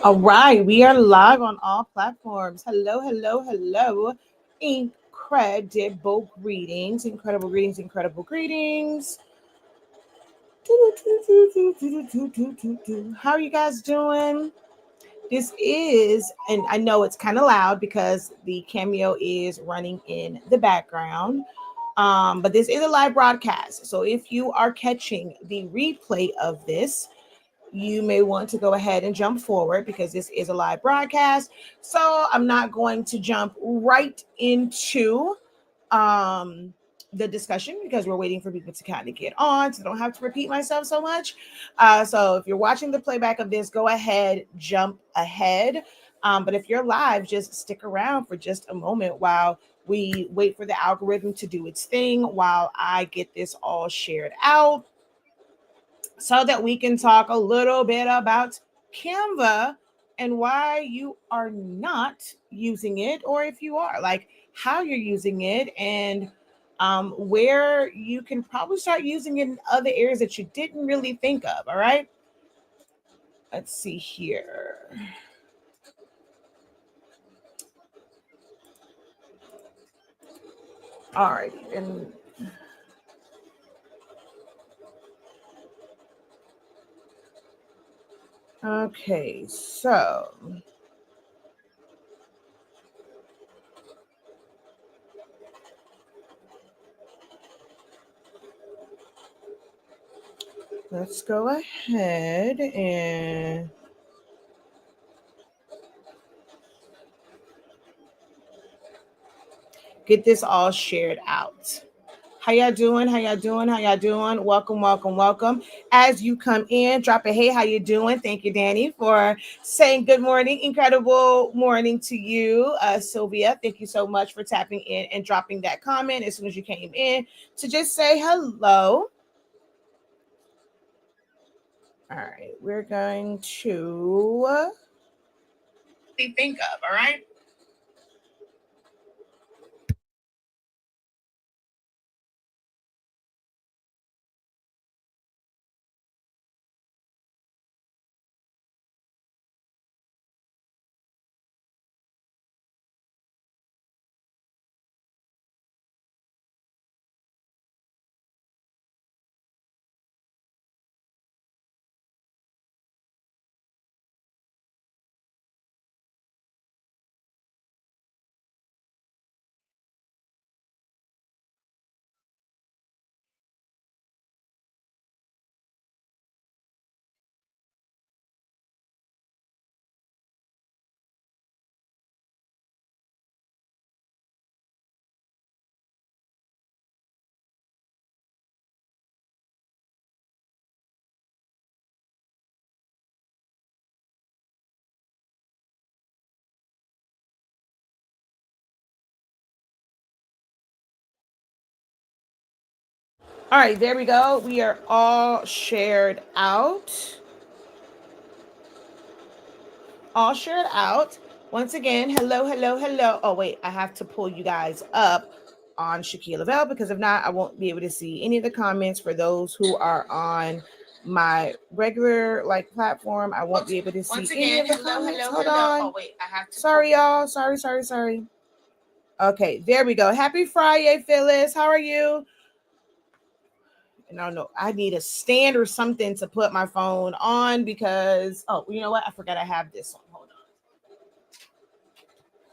All right, we are live on all platforms. Hello, hello, hello. Incredible greetings, incredible greetings, incredible greetings. How are you guys doing? This is, and I know it's kind of loud because the cameo is running in the background. But this is a live broadcast. So if you are catching the replay of this, you may want to go ahead and jump forward because this is a live broadcast. So I'm not going to jump right into um, the discussion because we're waiting for people to kind of get on. So I don't have to repeat myself so much. So if you're watching the playback of this, go ahead, jump ahead. But if you're live, just stick around for just a moment while we wait for the algorithm to do its thing while I get this all shared out so that we can talk a little bit about Canva and why you are not using it, or if you are, like how you're using it, and where you can probably start using it in other areas that you didn't really think of. All right. Let's see here. All right. And okay, so let's go ahead and get this all shared out. How y'all doing? How y'all doing? How y'all doing? Welcome, welcome, welcome. As you come in, drop a hey, how you doing? Thank you, Danny, for saying good morning. Incredible morning to you, Sylvia. Thank you so much for tapping in and dropping that comment as soon as you came in to just say hello. All right, we're going to think of, all right? All right, there we go. We are all shared out. All shared out. Once again, hello, hello, hello. Oh, wait, I have to pull you guys up on Shakeya Lavelle because if not, I won't be able to see any of the comments for those who are on my regular platform. I won't be able to see any of the comments. Hold on. Oh, wait, I have to. Sorry, y'all. Sorry. Okay, there we go. Happy Friday, Phyllis. How are you? No, I need a stand or something to put my phone on because, oh, you know what? I forgot I have this one. Hold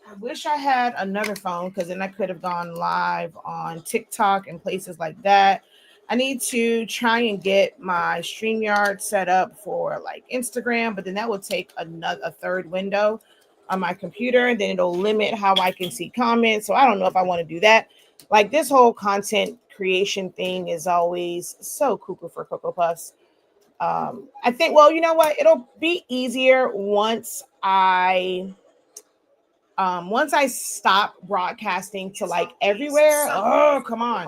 on. I wish I had another phone because then I could have gone live on TikTok and places like that. I need to try and get my StreamYard set up for Instagram, but then that would take a third window on my computer, and then it'll limit how I can see comments. So I don't know if I want to do that. Like this whole content creation thing is always so cuckoo for Cocoa Puffs. I think, well, you know what? It'll be easier once I stop broadcasting to everywhere. Oh, come on.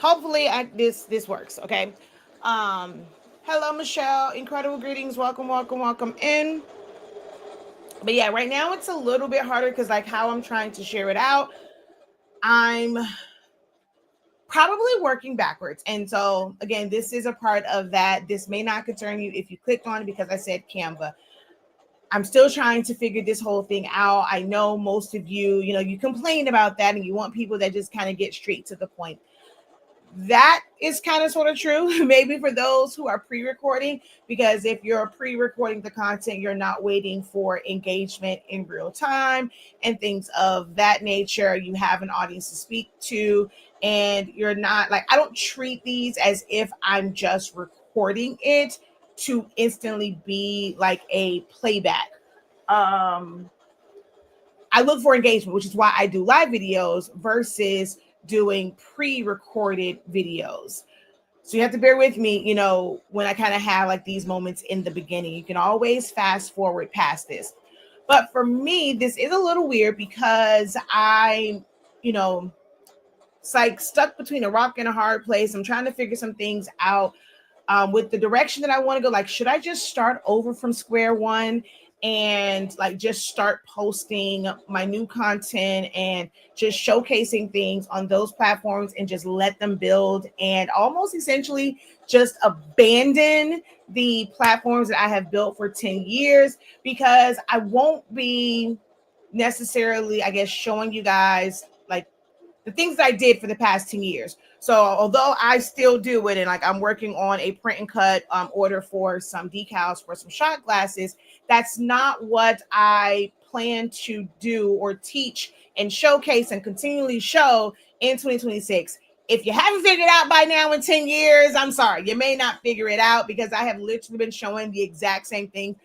hopefully this works. Okay. Um, Hello, Michelle. Incredible greetings. Welcome, welcome, welcome in. But yeah, right now it's a little bit harder because like how I'm trying to share it out, I'm probably working backwards. And so again, this is a part of that. This may not concern you if you clicked on it because I said Canva. I'm still trying to figure this whole thing out. I know most of you, you complain about that and you want people that just kind of get straight to the point. That is kind of sort of true, maybe for those who are pre-recording, because if you're pre-recording the content, you're not waiting for engagement in real time and things of that nature. You have an audience to speak to, and you're not like, I don't treat these as if I'm just recording it to instantly be like a playback. I look for engagement, which is why I do live videos versus doing pre-recorded videos. So you have to bear with me, when I kind of have like these moments in the beginning. You can always fast forward past this. But for me, this is a little weird because it's like stuck between a rock and a hard place. I'm trying to figure some things out. With the direction that I want to go, like, should I just start over from square one and like just start posting my new content and just showcasing things on those platforms and just let them build and almost essentially just abandon the platforms that I have built for 10 years because I won't be necessarily, I guess, showing you guys like the things that I did for the past 10 years. So although I still do it and like I'm working on a print and cut order for some decals for some shot glasses, that's not what I plan to do or teach and showcase and continually show in 2026. If you haven't figured it out by now in 10 years, I'm sorry. You may not figure it out because I have literally been showing the exact same thing.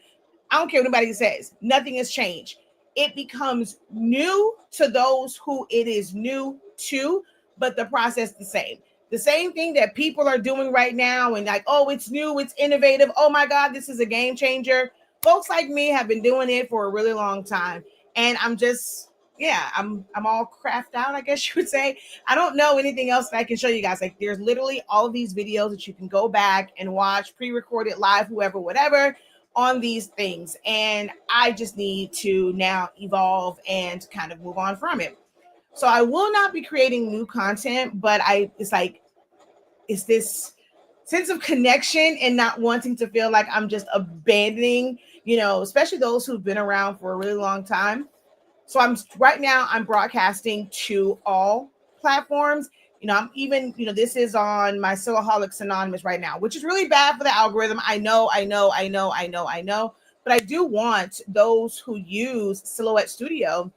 I don't care what anybody says. Nothing has changed. It becomes new to those who it is new to, but the process the same. The same thing that people are doing right now and like, oh, it's new, it's innovative. Oh my God, this is a game changer. Folks like me have been doing it for a really long time. And I'm just, yeah, I'm all craft out, I guess you would say. I don't know anything else that I can show you guys. Like there's literally all of these videos that you can go back and watch, pre-recorded live, whoever, whatever, on these things. And I just need to now evolve and kind of move on from it. So I will not be creating new content, but it's this sense of connection and not wanting to feel like I'm just abandoning, especially those who've been around for a really long time. So I'm broadcasting to all platforms. I'm even, this is on my Silaholics Anonymous right now, which is really bad for the algorithm. I know. But I do want those who use Silhouette Studio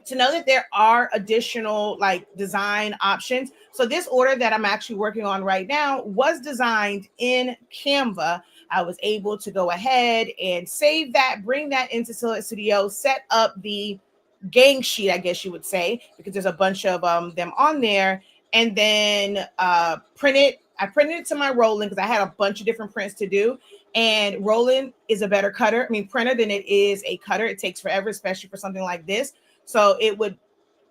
to know that there are additional like design options. So this order that I'm actually working on right now was designed in Canva. I was able to go ahead and save that, bring that into Silhouette Studio, set up the gang sheet, I guess you would say, because there's a bunch of them on there, and then print it. I printed it to my Roland because I had a bunch of different prints to do. And Roland is a better printer than it is a cutter. It takes forever, especially for something like this. So it would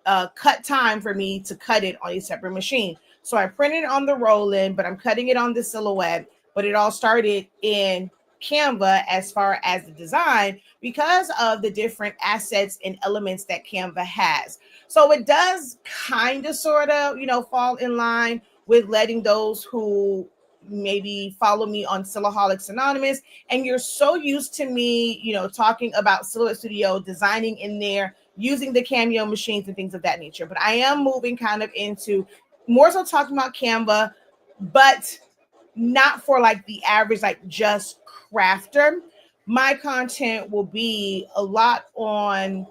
cut time for me to cut it on a separate machine. So I printed it on the Roland, but I'm cutting it on the Silhouette. But it all started in Canva as far as the design because of the different assets and elements that Canva has. So it does kind of sort of, fall in line with letting those who maybe follow me on Silaholics Anonymous and you're so used to me, talking about Silhouette Studio, designing in there, using the Cameo machines and things of that nature. But I am moving kind of into more so talking about Canva, but not for like the average, like just crafter. My content will be a lot on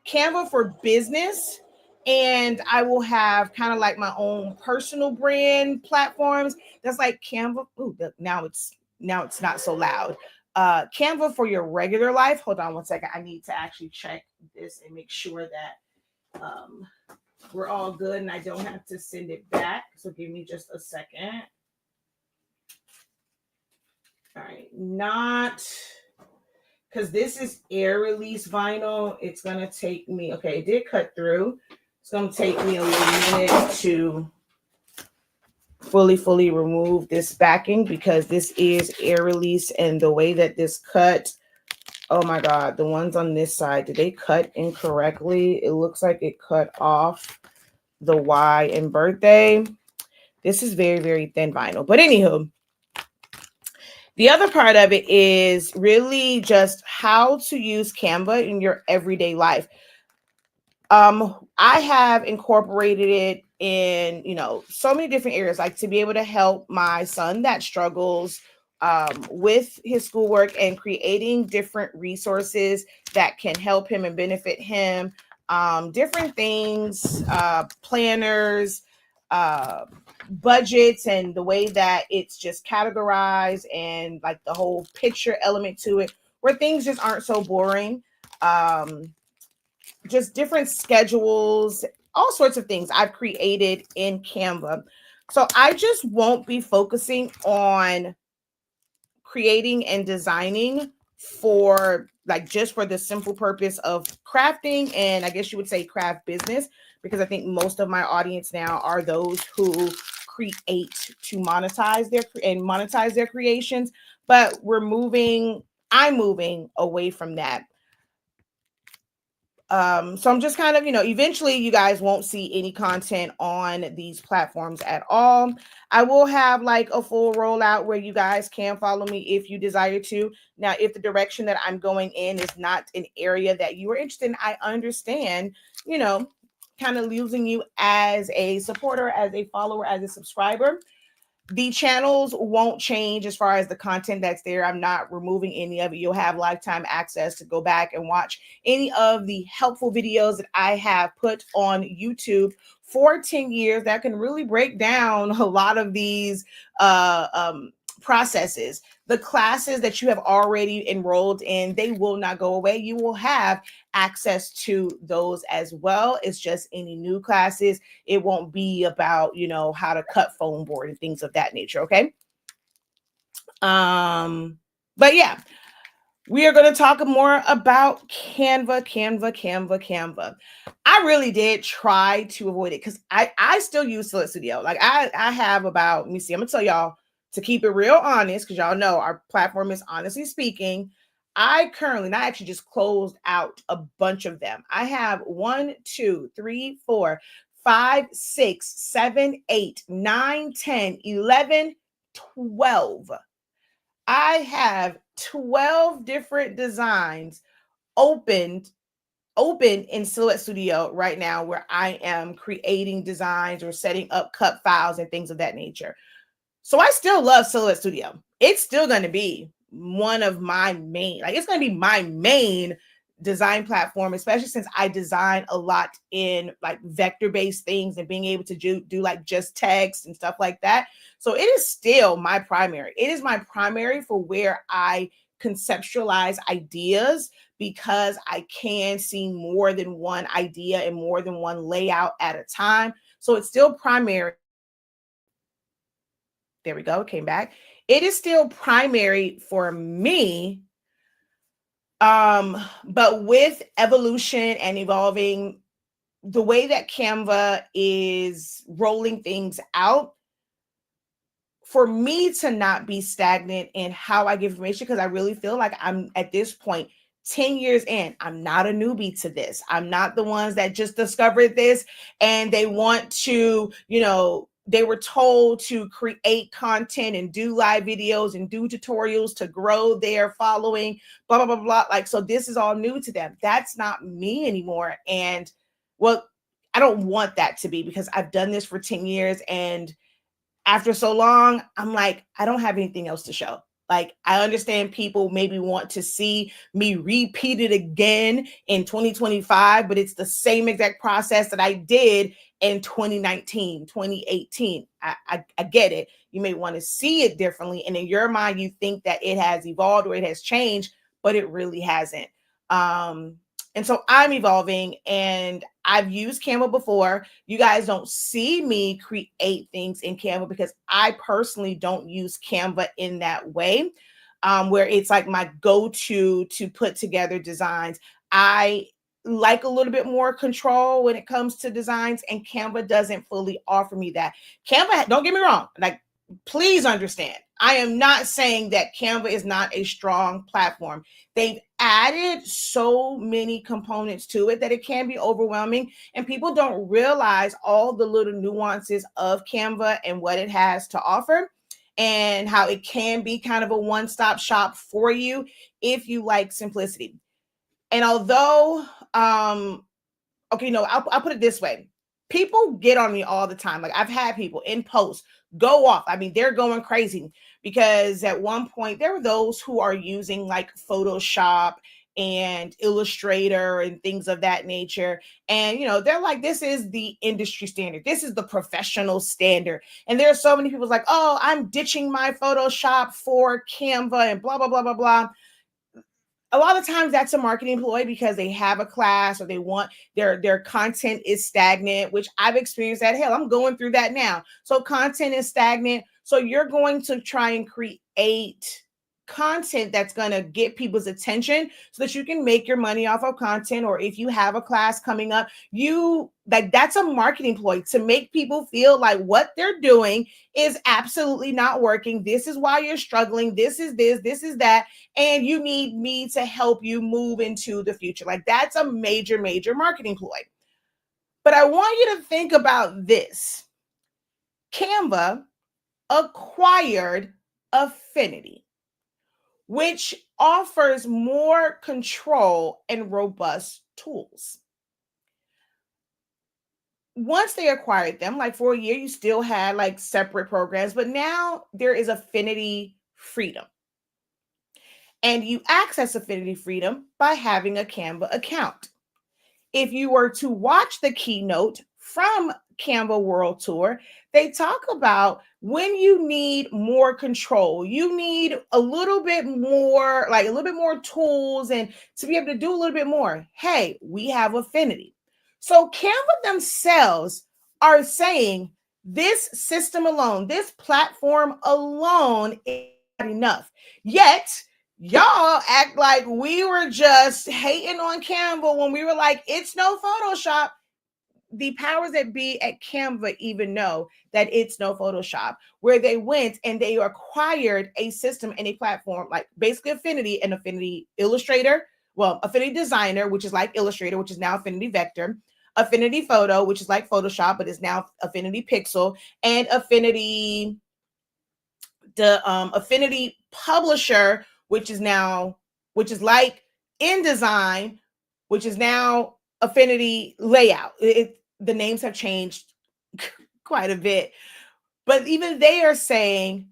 Canva for business. And I will have kind of like my own personal brand platforms. That's like Canva. Ooh, now it's not so loud. Canva for your regular life. Hold on one second. I need to actually check this and make sure that we're all good and I don't have to send it back. So give me just a second. All right, not because this is air release vinyl. It's gonna take me. Okay, it did cut through. It's gonna take me a little minute to fully remove this backing because this is air release, and the way that this cut, oh my God, the ones on this side, did they cut incorrectly? It looks like it cut off the Y in birthday. This is very thin vinyl. But anywho, the other part of it is really just how to use Canva in your everyday life. I have incorporated it in, so many different areas, like to be able to help my son that struggles with his schoolwork and creating different resources that can help him and benefit him. Different things, planners, budgets, and the way that it's just categorized and like the whole picture element to it, where things just aren't so boring. Just different schedules, all sorts of things I've created in Canva. So I just won't be focusing on creating and designing for just for the simple purpose of crafting, and I guess you would say craft business, because I think most of my audience now are those who create to monetize their creations. But I'm moving away from that. So I'm just kind of, eventually you guys won't see any content on these platforms at all. I will have like a full rollout where you guys can follow me if you desire to. Now, if the direction that I'm going in is not an area that you are interested in, I understand, kind of losing you as a supporter, as a follower, as a subscriber. The channels won't change as far as the content that's there. I'm not removing any of it. You'll have lifetime access to go back and watch any of the helpful videos that I have put on YouTube for 10 years that can really break down a lot of these processes. The classes that you have already enrolled in, they will not go away. You will have access to those as well. It's just any new classes. It won't be about, how to cut foam board and things of that nature. Okay. But yeah, we are going to talk more about Canva. I really did try to avoid it because I still use Select Studio. Like I have about, let me see, I'm gonna tell y'all to keep it real honest, because y'all know our platform is Honestly Speaking. I actually just closed out a bunch of them. I have 1, 2, 3, 4, 5, 6, 7, 8, 9, 10, 11, 12. I have 12 different designs open in Silhouette Studio right now, where I am creating designs or setting up cut files and things of that nature. So I still love Silhouette Studio. It's still going to be one of my main, it's going to be my main design platform, especially since I design a lot in like vector-based things and being able to do like just text and stuff like that. So it is still my primary. It is my primary for where I conceptualize ideas, because I can see more than one idea and more than one layout at a time. So it's still primary. There we go. Came back. It is still primary for me. But with evolution and evolving, the way that Canva is rolling things out, for me to not be stagnant in how I give information, because I really feel like I'm at this point 10 years in, I'm not a newbie to this. I'm not the ones that just discovered this and they want to, they were told to create content and do live videos and do tutorials to grow their following, blah, blah, blah, blah. Like, so this is all new to them. That's not me anymore. And well, I don't want that to be, because I've done this for 10 years. And after so long, I'm like, I don't have anything else to show. Like, I understand people maybe want to see me repeat it again in 2025, but it's the same exact process that I did in 2019, 2018. I get it. You may want to see it differently. And in your mind, you think that it has evolved or it has changed, but it really hasn't. And so I'm evolving, and I've used Canva before. You guys don't see me create things in Canva because I personally don't use Canva in that way, where it's like my go-to to put together designs. I like a little bit more control when it comes to designs, and Canva doesn't fully offer me that. Canva, don't get me wrong, like, please understand, I am not saying that Canva is not a strong platform. They've added so many components to it that it can be overwhelming, and people don't realize all the little nuances of Canva and what it has to offer, and how it can be kind of a one-stop shop for you if you like simplicity. And although, okay, no, I'll put it this way. People get on me all the time. Like, I've had people in posts go off. I mean, they're going crazy because at one point there were those who are using like Photoshop and Illustrator and things of that nature. And, they're like, this is the industry standard. This is the professional standard. And there are so many people like, oh, I'm ditching my Photoshop for Canva and blah, blah, blah, blah, blah. A lot of times that's a marketing ploy because they have a class or they want their content is stagnant, which I've experienced that. Hell, I'm going through that now. So content is stagnant. So you're going to try and create content that's going to get people's attention so that you can make your money off of content. Or if you have a class coming up, that's a marketing ploy to make people feel like what they're doing is absolutely not working. This is why you're struggling. This is that. And you need me to help you move into the future. Like, that's a major, major marketing ploy. But I want you to think about this. Canva acquired Affinity, which offers more control and robust tools. Once they acquired them, like for a year, you still had like separate programs, but now there is Affinity Freedom. And you access Affinity Freedom by having a Canva account. If you were to watch the keynote from Canva World Tour, they talk about when you need more control, you need a little bit more, like a little bit more tools and to be able to do a little bit more. Hey, we have Affinity. So Canva themselves are saying this system alone, this platform alone is not enough. Yet, y'all act like we were just hating on Canva when we were like, it's no Photoshop. The powers that be at Canva even know that it's no Photoshop, where they went and they acquired a system and a platform like basically Affinity and Affinity Illustrator, Affinity Designer, which is like Illustrator, which is now Affinity Vector, Affinity Photo, which is like Photoshop, but is now Affinity Pixel, and Affinity Publisher, which is like InDesign, which is now Affinity Layout. The names have changed quite a bit, but even they are saying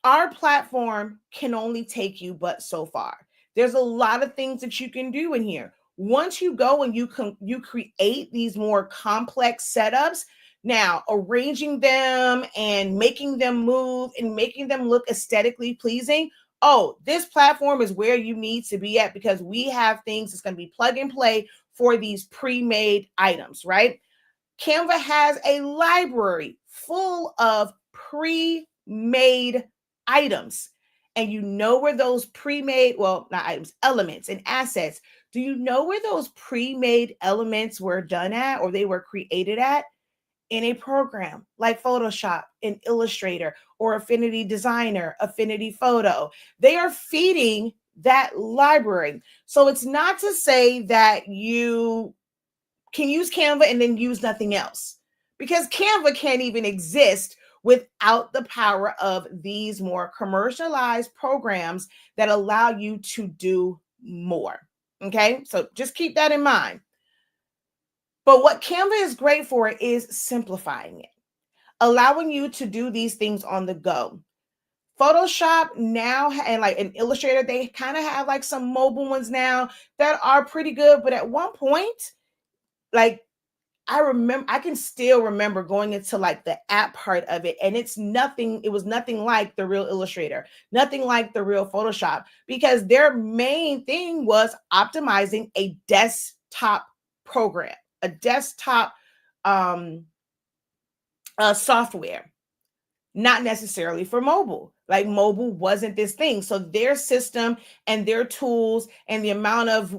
our platform can only take you but so far. There's a lot of things that you can do in here. Once you go and you create these more complex setups, now arranging them and making them move and making them look aesthetically pleasing. Oh, this platform is where you need to be at because we have things that's going to be plug and play for these pre-made items, right? Canva has a library full of pre-made items. And you know where those pre-made, not items, elements and assets. Do you know where those pre-made elements were done at or they were created at? In a program like Photoshop and Illustrator or Affinity Designer, Affinity Photo. They are feeding that library. So it's not to say that you can use Canva and then use nothing else, because Canva can't even exist without the power of these more commercialized programs that allow you to do more. Okay, so just keep that in mind. But what Canva is great for is simplifying it, allowing you to do these things on the go. Photoshop now and like an Illustrator, they kind of have like some mobile ones now that are pretty good. But at one point, like I can still remember going into like the app part of it, and it was nothing like the real Illustrator, nothing like the real Photoshop, because their main thing was optimizing a desktop program, a desktop software, not necessarily for mobile. Like mobile wasn't this thing. So their system and their tools and the amount of,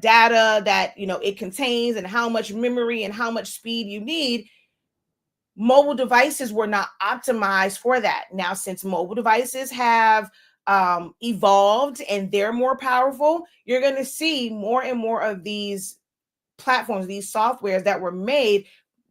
data that, it contains and how much memory and how much speed you need, mobile devices were not optimized for that. Now, since mobile devices have evolved and they're more powerful, you're going to see more and more of these platforms, these softwares that were made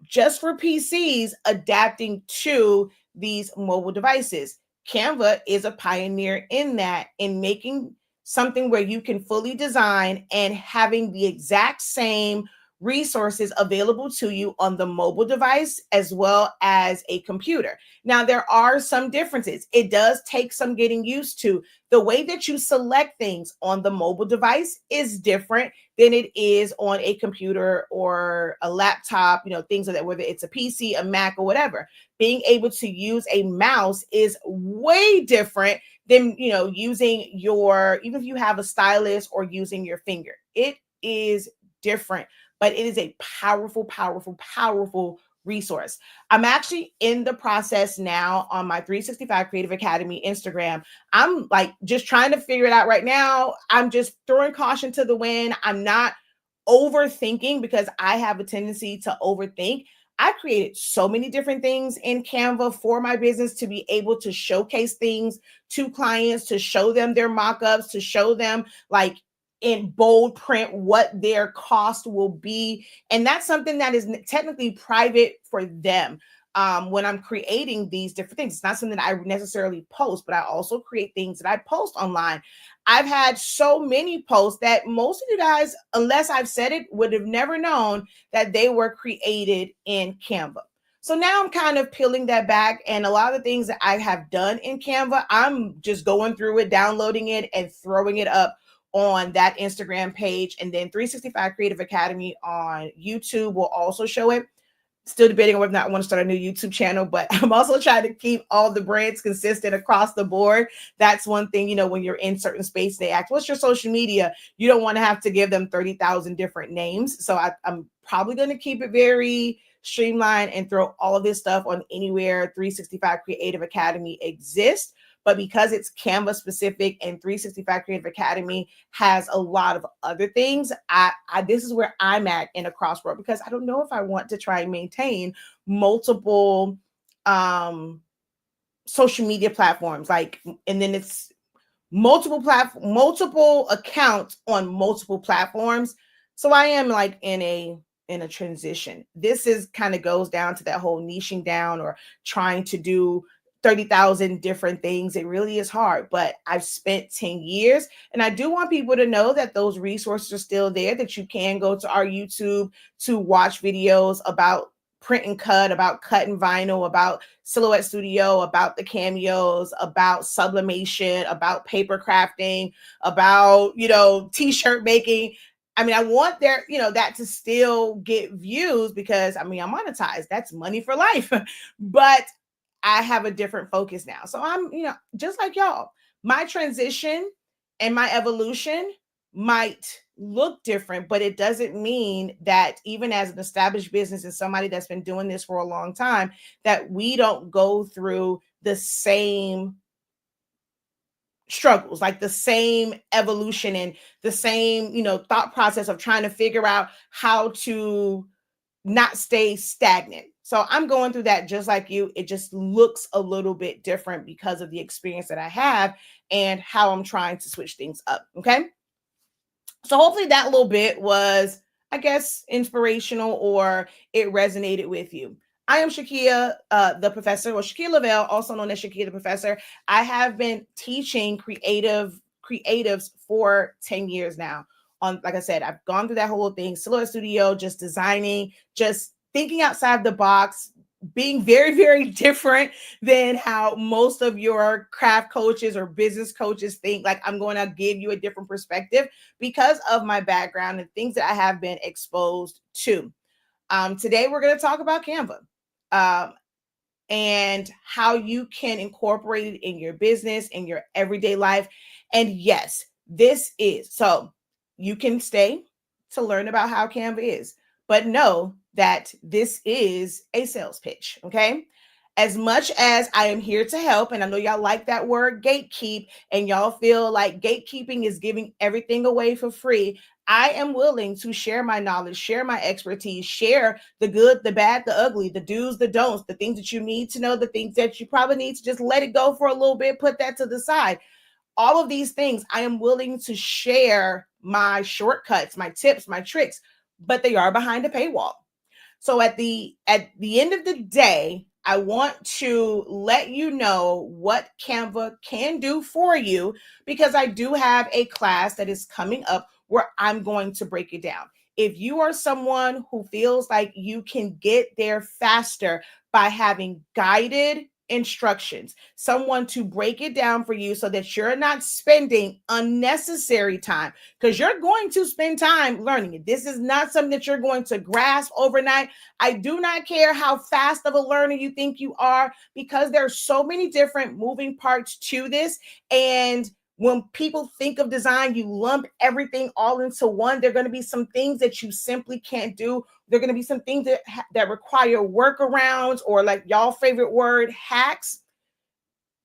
just for PCs adapting to these mobile devices. Canva is a pioneer in that, in making something where you can fully design and having the exact same resources available to you on the mobile device as well as a computer. Now, there are some differences. It does take some getting used to. The way that you select things on the mobile device is different than it is on a computer or a laptop, things like that, whether it's a PC, a Mac, or whatever. Being able to use a mouse is way different than, using even if you have a stylus or using your finger. It is different, but it is a powerful, powerful, powerful resource. I'm actually in the process now on my 365 Creative Academy Instagram. I'm like just trying to figure it out right now. I'm just throwing caution to the wind. I'm not overthinking because I have a tendency to overthink. I created so many different things in Canva for my business to be able to showcase things to clients, to show them their mock-ups, to show them like in bold print what their cost will be. And that's something that is technically private for them. When I'm creating these different things, it's not something that I necessarily post, but I also create things that I post online. I've had so many posts that most of you guys, unless I've said it, would have never known that they were created in Canva. So now I'm kind of peeling that back. And a lot of the things that I have done in Canva, I'm just going through it, downloading it, and throwing it up on that Instagram page. And then 365 Creative Academy on YouTube will also show it. Still debating whether or not I want to start a new YouTube channel, but I'm also trying to keep all the brands consistent across the board. That's one thing, when you're in certain space, they ask, what's your social media? You don't want to have to give them 30,000 different names. So I'm probably going to keep it very streamlined and throw all of this stuff on anywhere 365 Creative Academy exists. But because it's Canva specific and 365 Creative Academy has a lot of other things, I this is where I'm at in a crossroad, because I don't know if I want to try and maintain multiple social media platforms, and then it's multiple accounts on multiple platforms. So I am like in a transition. This is kind of goes down to that whole niching down or trying to do 30,000 different things. It really is hard, but I've spent 10 years, and I do want people to know that those resources are still there, that you can go to our YouTube to watch videos about print and cut, about cut and vinyl, about Silhouette Studio, about the cameos, about sublimation, about paper crafting, about, t-shirt making. I mean, I want that to still get views, because I'm monetized. That's money for life. But I have a different focus now. So I'm, just like y'all, my transition and my evolution might look different, but it doesn't mean that even as an established business and somebody that's been doing this for a long time, that we don't go through the same struggles, like the same evolution and the same, thought process of trying to figure out how to not stay stagnant. So I'm going through that just like you. It just looks a little bit different because of the experience that I have and how I'm trying to switch things up. Okay. So hopefully that little bit was, I guess, inspirational, or it resonated with you. I am Shakeya, the professor, or Shakeya Lavelle, also known as Shakeya the professor. I have been teaching creatives for 10 years now. Like I said, I've gone through that whole thing, Silhouette Studio, just designing, just thinking outside the box, being very, very different than how most of your craft coaches or business coaches think. Like, I'm going to give you a different perspective because of my background and things that I have been exposed to. Today, we're going to talk about Canva and how you can incorporate it in your business, in your everyday life. And yes, so you can stay to learn about how Canva is, but know that this is a sales pitch, okay? As much as I am here to help, and I know y'all like that word gatekeep, and y'all feel like gatekeeping is giving everything away for free, I am willing to share my knowledge, share my expertise, share the good, the bad, the ugly, the do's, the don'ts, the things that you need to know, the things that you probably need to just let it go for a little bit, put that to the side. All of these things, I am willing to share my shortcuts, my tips, my tricks, but they are behind a paywall. So at the end of the day, I want to let you know what Canva can do for you, because I do have a class that is coming up where I'm going to break it down. If you are someone who feels like you can get there faster by having guided instructions, someone to break it down for you so that you're not spending unnecessary time, because you're going to spend time learning it. This is not something that you're going to grasp overnight. I do not care how fast of a learner you think you are, because there are so many different moving parts to this. And when people think of design, you lump everything all into one. There are going to be some things that you simply can't do. There are going to be some things that require workarounds, or like y'all favorite word, hacks.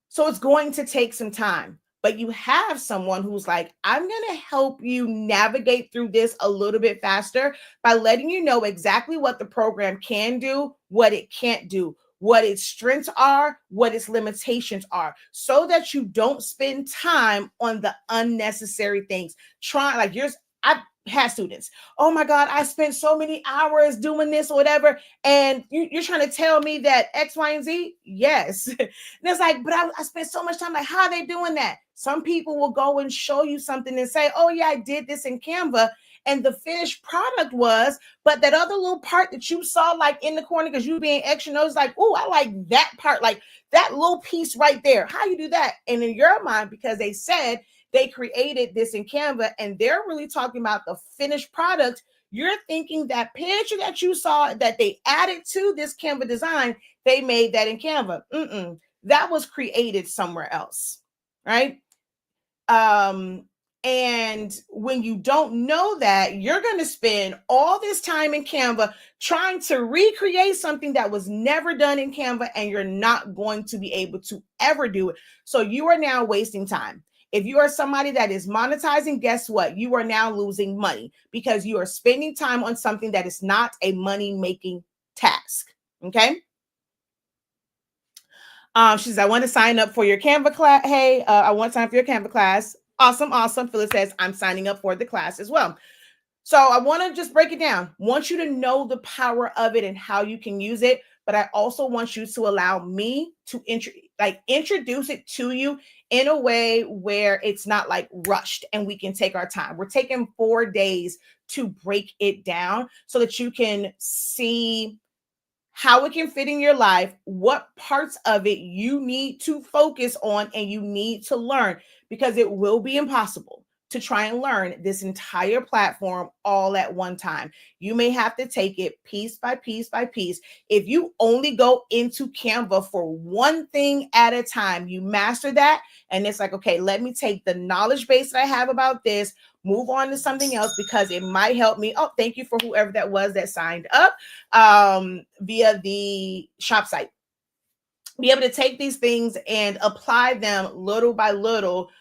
So it's going to take some time, but you have someone who's like, I'm going to help you navigate through this a little bit faster by letting you know exactly what the program can do, what it can't do, what its strengths are, what its limitations are, so that you don't spend time on the unnecessary things. Like I've had students, oh my God, I spent so many hours doing this or whatever. And you're trying to tell me that X, Y, and Z? Yes. And it's like, but I spent so much time. Like, how are they doing that? Some people will go and show you something and say, oh yeah, I did this in Canva, and the finished product was, but that other little part that you saw like in the corner because you being extra nose, like, oh, I like that part, like that little piece right there. How you do that? And in your mind, because they said they created this in Canva and they're really talking about the finished product, you're thinking that picture that you saw that they added to this Canva design, they made that in Canva. That was created somewhere else, right? And when you don't know that, you're going to spend all this time in Canva trying to recreate something that was never done in Canva, and you're not going to be able to ever do it. So you are now wasting time. If you are somebody that is monetizing, guess what? You are now losing money because you are spending time on something that is not a money-making task. Okay? She says, I want to sign up for your Canva class. Hey, I want to sign up for your Canva class. Awesome. Phyllis says, I'm signing up for the class as well. So I want to just break it down. I want you to know the power of it and how you can use it. But I also want you to allow me to introduce it to you in a way where it's not like rushed and we can take our time. We're taking 4 days to break it down so that you can see how it can fit in your life, what parts of it you need to focus on and you need to learn, because it will be impossible to try and learn this entire platform all at one time. You may have to take it piece by piece by piece. If you only go into Canva for one thing at a time, you master that. And it's like, okay, let me take the knowledge base that I have about this, move on to something else because it might help me. Oh, thank you for whoever that was that signed up via the shop site. Be able to take these things and apply them little by little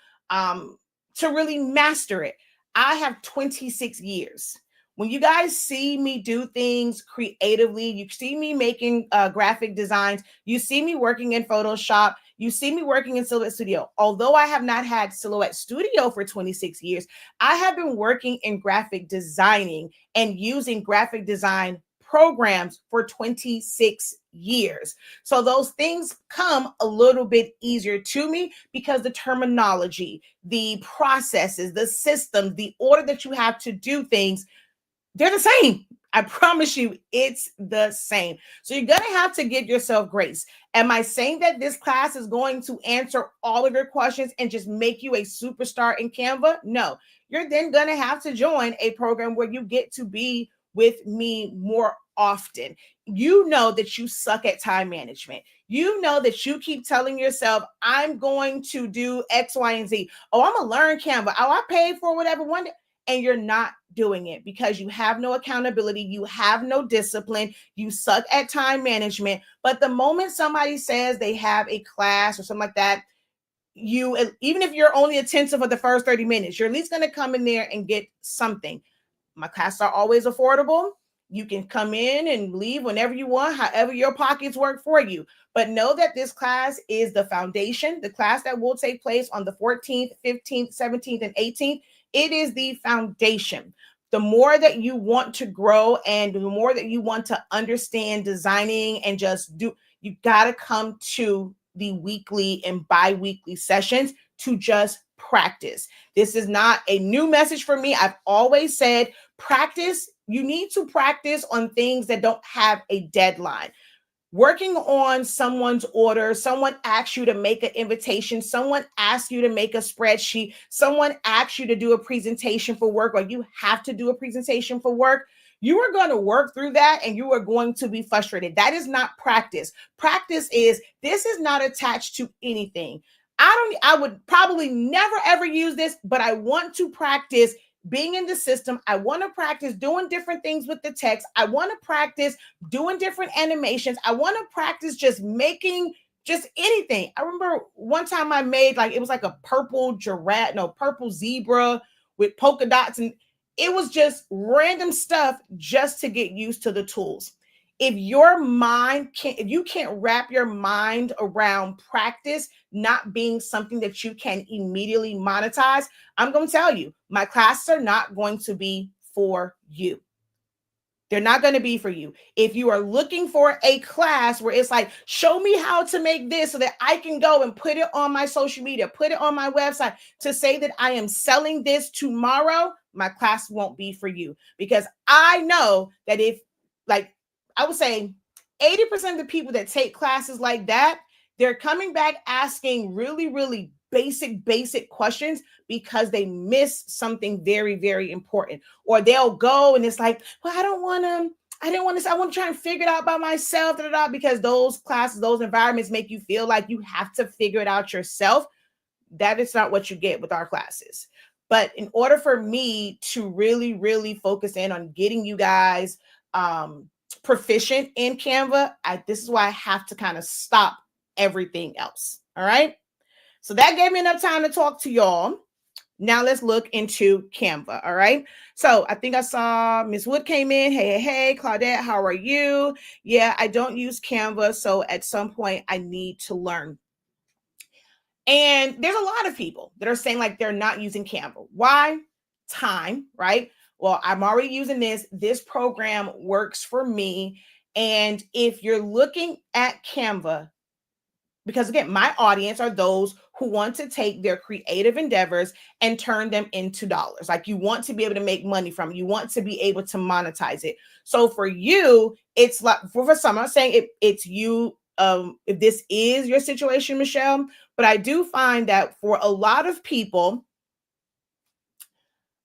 to really master it. I have 26 years. When you guys see me do things creatively, you see me making graphic designs, you see me working in Photoshop, you see me working in Silhouette Studio. Although I have not had Silhouette Studio for 26 years, I have been working in graphic designing and using graphic design programs for 26 years. So those things come a little bit easier to me because the terminology, the processes, the systems, the order that you have to do things, they're the same. I promise you, it's the same. So you're going to have to give yourself grace. Am I saying that this class is going to answer all of your questions and just make you a superstar in Canva? No. You're then going to have to join a program where you get to be with me more often. You know that you suck at time management. You know that you keep telling yourself, I'm going to do X, Y, and Z. Oh, I'm going to learn Canva. Oh, I paid for whatever one day. and you're not doing it because you have no accountability, you have no discipline, you suck at time management. But the moment somebody says they have a class or something like that, you, even if you're only attentive for the first 30 minutes, you're at least going to come in there and get something. My classes are always affordable. You can come in and leave whenever you want, however your pockets work for you. But know that this class is the foundation, the class that will take place on the 14th, 15th, 17th, and 18th. It is the foundation. The more that you want to grow and the more that you want to understand designing and just do, you got to come to the weekly and bi-weekly sessions to just practice. This is not a new message for me. I've always said practice. You need to practice on things that don't have a deadline. Working on someone's order, someone asks you to make an invitation, someone asks you to make a spreadsheet, someone asks you to do a presentation for work, or you have to do a presentation for work. You are going to work through that and you are going to be frustrated. That is not practice. Practice is, this is not attached to anything. I would probably never ever use this, but I want to practice being in the system. I want to practice doing different things with the text. I want to practice doing different animations. I want to practice just making just anything. I remember one time I made like, it was like a purple giraffe, no, purple zebra with polka dots. And it was just random stuff just to get used to the tools. If you can't wrap your mind around practice not being something that you can immediately monetize, I'm going to tell you, my classes are not going to be for you. They're not going to be for you. If you are looking for a class where it's like, show me how to make this so that I can go and put it on my social media, put it on my website to say that I am selling this tomorrow, my class won't be for you. Because I know that if, like, I would say 80% of the people that take classes like that, they're coming back asking really, really basic questions because they miss something very, very important. Or they'll go and it's like, well, I want to try and figure it out by myself, because those classes, those environments make you feel like you have to figure it out yourself. That is not what you get with our classes. But in order for me to really, really focus in on getting you guys proficient in Canva, this is why I have to kind of stop everything else. All right. So that gave me enough time to talk to y'all. Now let's look into Canva. All right. So I think I saw Miss Wood came in. Hey, Claudette, how are you? Yeah, I don't use Canva. So at some point I need to learn. And there's a lot of people that are saying like they're not using Canva. Why? Time, right? Well, I'm already using this. This program works for me. And if you're looking at Canva, because again, my audience are those who want to take their creative endeavors and turn them into dollars. Like you want to be able to make money from it. You want to be able to monetize it. So for you, it's like for some, I'm not saying it's you. If this is your situation, Michelle, but I do find that for a lot of people,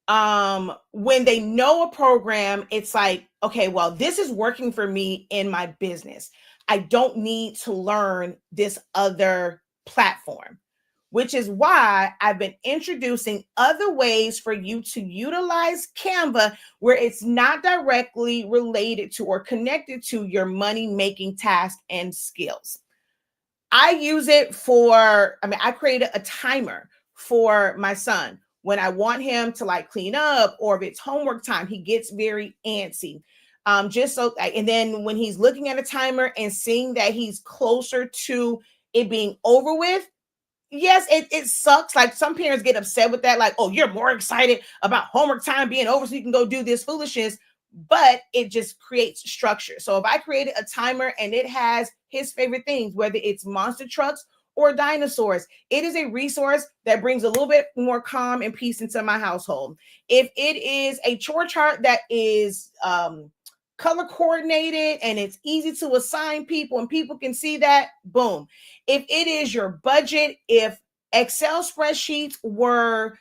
when they know a program, it's like, okay, well, this is working for me in my business. I don't need to learn this other platform, which is why I've been introducing other ways for you to utilize Canva where it's not directly related to or connected to your money-making task and skills. I use it I created a timer for my son. When I want him to like clean up or if it's homework time, he gets very antsy. And then when he's looking at a timer and seeing that he's closer to it being over with, yes, it sucks. Like some parents get upset with that. Like, oh, you're more excited about homework time being over so you can go do this foolishness. But it just creates structure. So if I created a timer and it has his favorite things, whether it's monster trucks or dinosaurs, it is a resource that brings a little bit more calm and peace into my household. If it is a chore chart that is color coordinated and it's easy to assign people and people can see that, boom. If it is your budget, if Excel spreadsheets were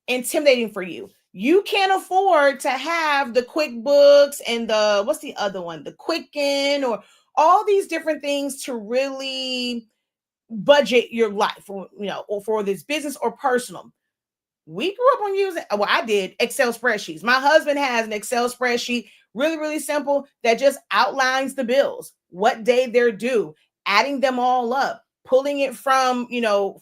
intimidating for you, you can't afford to have the QuickBooks and what's the other one? The Quicken or all these different things to really budget your life or for this business or personal. we grew up on using, well, I did Excel spreadsheets. My husband has an Excel spreadsheet, really, really simple, that just outlines the bills, what day they're due, adding them all up, pulling it from,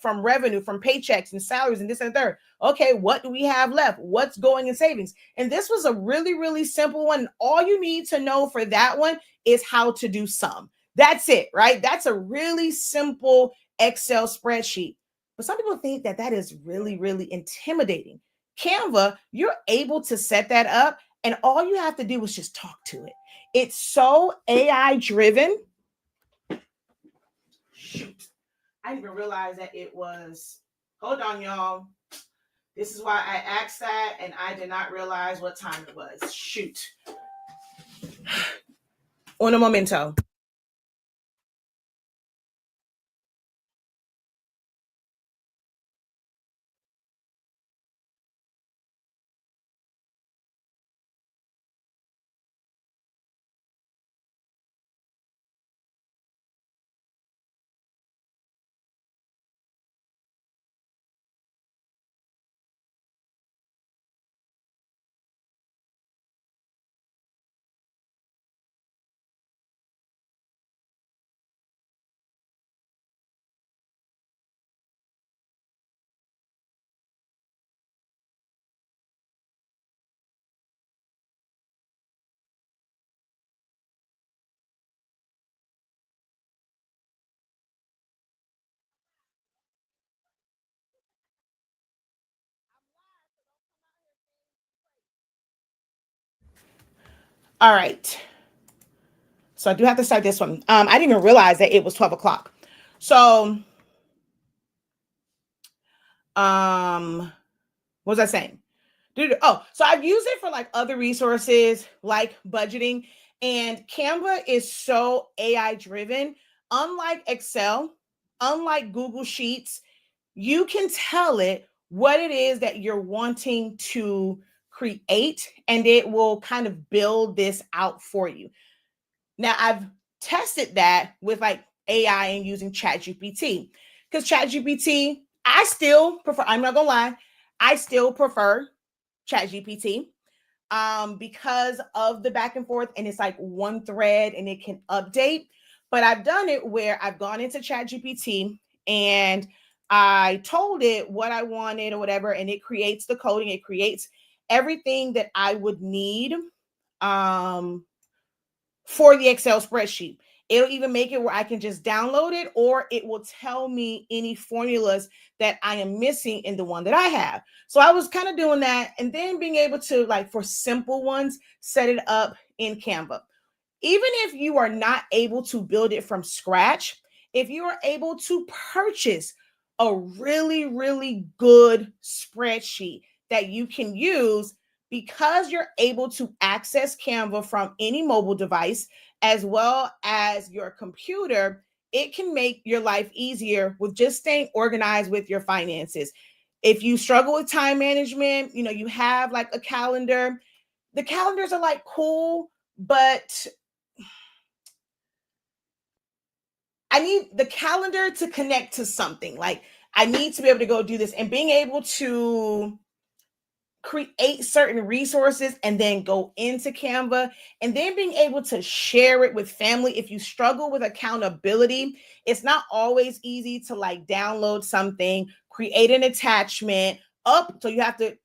from revenue, from paychecks and salaries and this and third. Okay, what do we have left? What's going in savings? And this was a really, really simple one. All you need to know for that one is how to do sum. That's it, right? That's a really simple Excel spreadsheet. But some people think that that is really, really intimidating. Canva, you're able to set that up, and all you have to do is just talk to it. It's so AI driven. Shoot. I didn't even realize that it was. Hold on, y'all. This is why I asked that, and I did not realize what time it was. Shoot. Un momento. All right. So I do have to start this one. I didn't even realize that it was 12 o'clock. So, what was I saying? Oh, so I've used it for like other resources like budgeting, and Canva is so AI driven. Unlike Excel, unlike Google Sheets, you can tell it what it is that you're wanting to create, and it will kind of build this out for you. Now, I've tested that with like AI and using ChatGPT, because ChatGPT, I still prefer, I'm not gonna lie, I still prefer ChatGPT because of the back and forth, and it's like one thread and it can update. But I've done it where I've gone into ChatGPT and I told it what I wanted or whatever, and it creates the coding, it creates everything that I would need um, for the Excel spreadsheet. It'll even make it where I can just download it, or it will tell me any formulas that I am missing in the one that I have. So I was kind of doing that, and then being able to, like, for simple ones, set it up in Canva. Even if you are not able to build it from scratch, if you are able to purchase a really, really good spreadsheet that you can use, because you're able to access Canva from any mobile device as well as your computer, it can make your life easier with just staying organized with your finances. If you struggle with time management, you have like a calendar. The calendars are like cool, but I need the calendar to connect to something. Like, I need to be able to go do this, and being able to create certain resources and then go into Canva, and then being able to share it with family. If you struggle with accountability, it's not always easy to like download something, create an attachment up. So you have to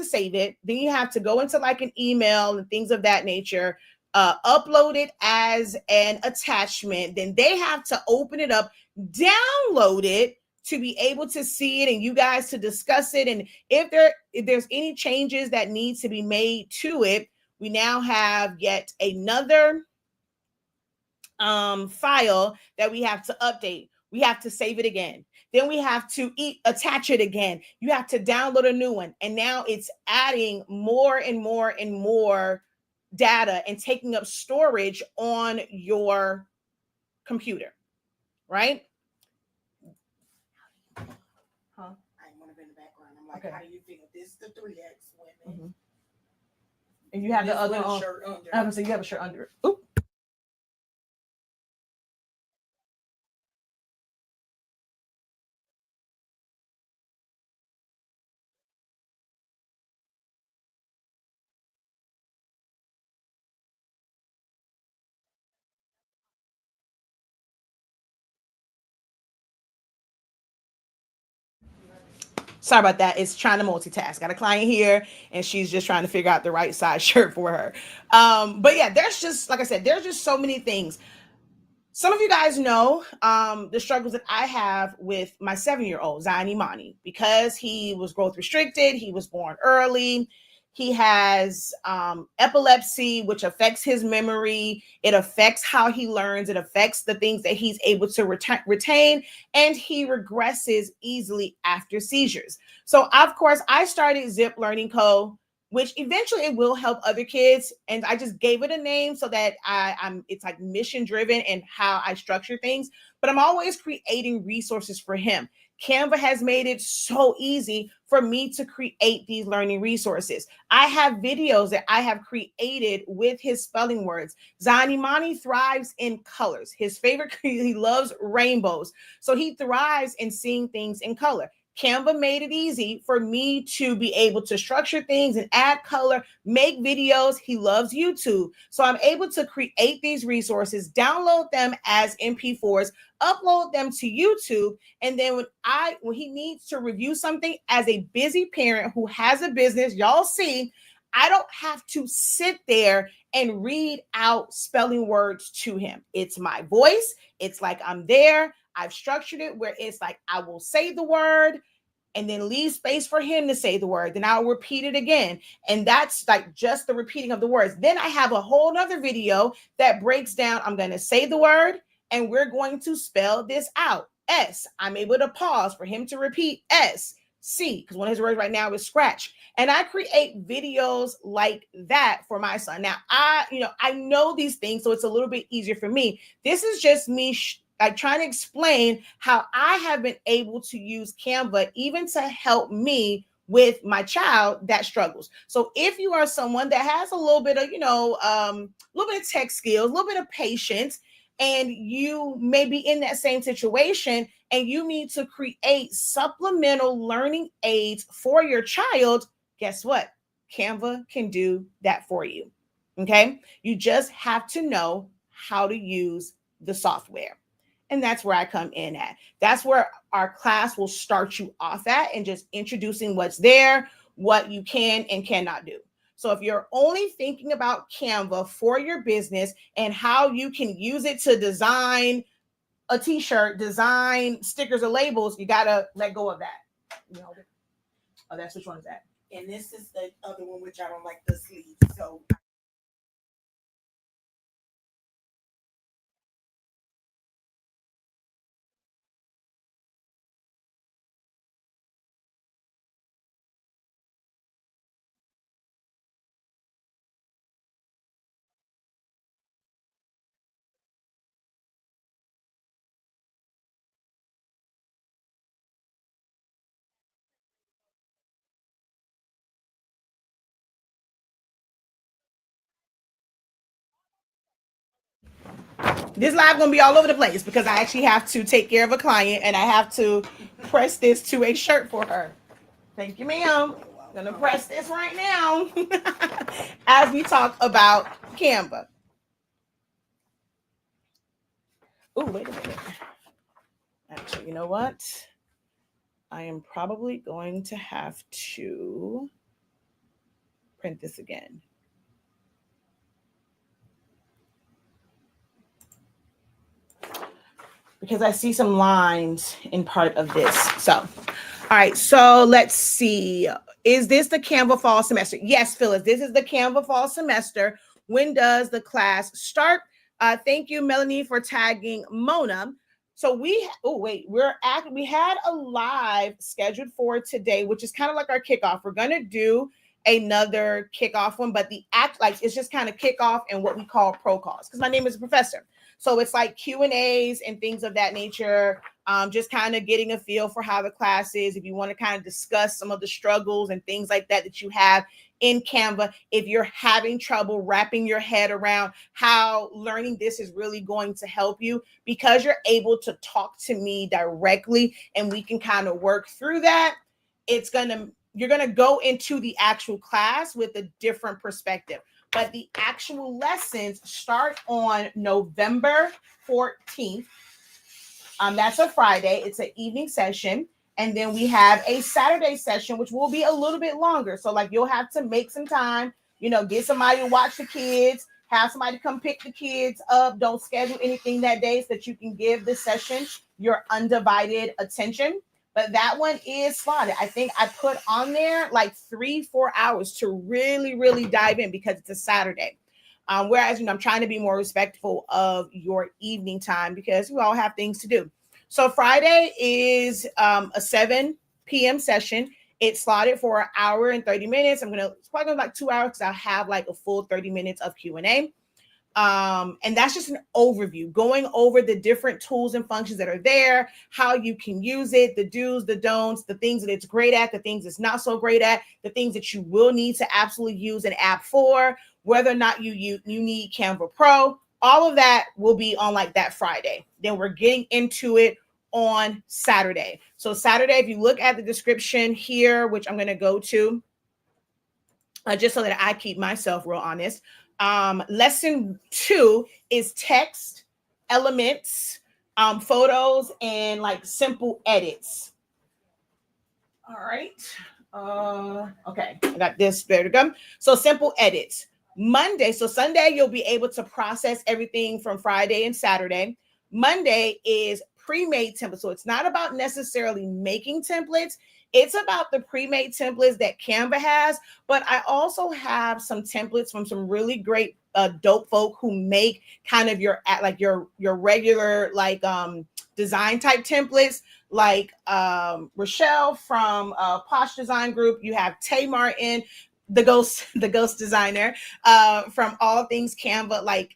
save it. Then you have to go into like an email and things of that nature, upload it as an attachment. Then they have to open it up, download it to be able to see it, and you guys to discuss it. And if there's any changes that need to be made to it, we now have yet another file that we have to update. We have to save it again. Then we have to attach it again. You have to download a new one. And now it's adding more and more and more data and taking up storage on your computer, right? Huh? I want to be in the background. I'm like, okay. How do you feel? This is the 3X women. Mm-hmm. And you have the other shirt under. So you have a shirt under it. Oop. Sorry about that. It's trying to multitask. Got a client here and she's just trying to figure out the right size shirt for her. But yeah, there's just, like I said, there's just so many things. Some of you guys know the struggles that I have with my 7-year-old, Zion Imani, because he was growth restricted. He was born early. He has epilepsy, which affects his memory. It affects how he learns. It affects the things that he's able to retain, and he regresses easily after seizures. So, of course, I started Zip Learning Co., which eventually it will help other kids. And I just gave it a name so that it's like mission driven and how I structure things. But I'm always creating resources for him. Canva has made it so easy for me to create these learning resources. I have videos that I have created with his spelling words. Zion Imani thrives in colors. His favorite, he loves rainbows. So he thrives in seeing things in color. Canva made it easy for me to be able to structure things and add color, make videos. He loves YouTube. So I'm able to create these resources, download them as MP4s, upload them to YouTube. And then when he needs to review something as a busy parent who has a business, y'all see, I don't have to sit there and read out spelling words to him. It's my voice. It's like I'm there. I've structured it where it's like I will say the word and then leave space for him to say the word. Then I'll repeat it again. And that's like just the repeating of the words. Then I have a whole nother video that breaks down, I'm going to say the word and we're going to spell this out. S. I'm able to pause for him to repeat S. C, because one of his words right now is scratch. And I create videos like that for my son. Now, I know these things, so it's a little bit easier for me. This is just me like trying to explain how I have been able to use Canva even to help me with my child that struggles. So if you are someone that has a little bit of, a little bit of tech skills, a little bit of patience, and you may be in that same situation and you need to create supplemental learning aids for your child, guess what? Canva can do that for you. Okay. You just have to know how to use the software. And that's where I come in at. That's where our class will start you off at and just introducing what's there, what you can and cannot do. So if you're only thinking about Canva for your business and how you can use it to design a t-shirt, design stickers or labels, you got to let go of that. Oh, that's which one is that? And this is the other one, which I don't like the sleeves. So This live gonna be all over the place because I actually have to take care of a client and I have to press this to a shirt for her. Thank you, ma'am. I'm gonna press this right now as we talk about Canva. Oh, wait a minute. Actually, you know what? I am probably going to have to print this again. Because I see some lines in part of this. So, all right. So let's see. Is this the Canva fall semester? Yes, Phyllis, this is the Canva fall semester. When does the class start? Thank you, Melanie, for tagging Mona. So we had a live scheduled for today, which is kind of like our kickoff. We're gonna do another kickoff one, but it's just kind of kickoff and what we call ProCalls, because my name is a professor. So it's like Q&As and things of that nature, just kind of getting a feel for how the class is. If you want to kind of discuss some of the struggles and things like that you have in Canva, if you're having trouble wrapping your head around how learning this is really going to help you, because you're able to talk to me directly and we can kind of work through that, you're going to go into the actual class with a different perspective. But the actual lessons start on November 14th. That's a Friday. It's an evening session. And then we have a Saturday session, which will be a little bit longer. So like you'll have to make some time, get somebody to watch the kids, have somebody come pick the kids up. Don't schedule anything that day so that you can give the session your undivided attention. But that one is slotted. I think I put on there like 3-4 hours to really, really dive in because it's a Saturday. Whereas, I'm trying to be more respectful of your evening time because we all have things to do. So Friday is a 7 p.m. session. It's slotted for an hour and 30 minutes. It's probably gonna be like 2 hours because I'll have like a full 30 minutes of Q&A. And that's just an overview, going over the different tools and functions that are there, how you can use it, the do's, the don'ts, the things that it's great at, the things it's not so great at, the things that you will need to absolutely use an app for, whether or not you need Canva Pro. All of that will be on like that Friday. Then we're getting into it on Saturday. So Saturday, if you look at the description here, which I'm going to go to, just so that I keep myself real honest. Lesson 2 is text, elements, photos, and like simple edits. All right. Okay, I got this. There to go. So simple edits. Monday, so Sunday, you'll be able to process everything from Friday and Saturday. Monday is pre-made templates. So it's not about necessarily making templates. It's about the pre-made templates that Canva has, but I also have some templates from some really great dope folk who make kind of your regular design type templates, like Rochelle from Posh Design Group. You have Tay Martin, the ghost designer from All Things Canva,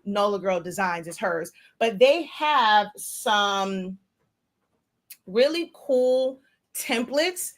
Nola Girl Designs is hers, but they have some really cool templates,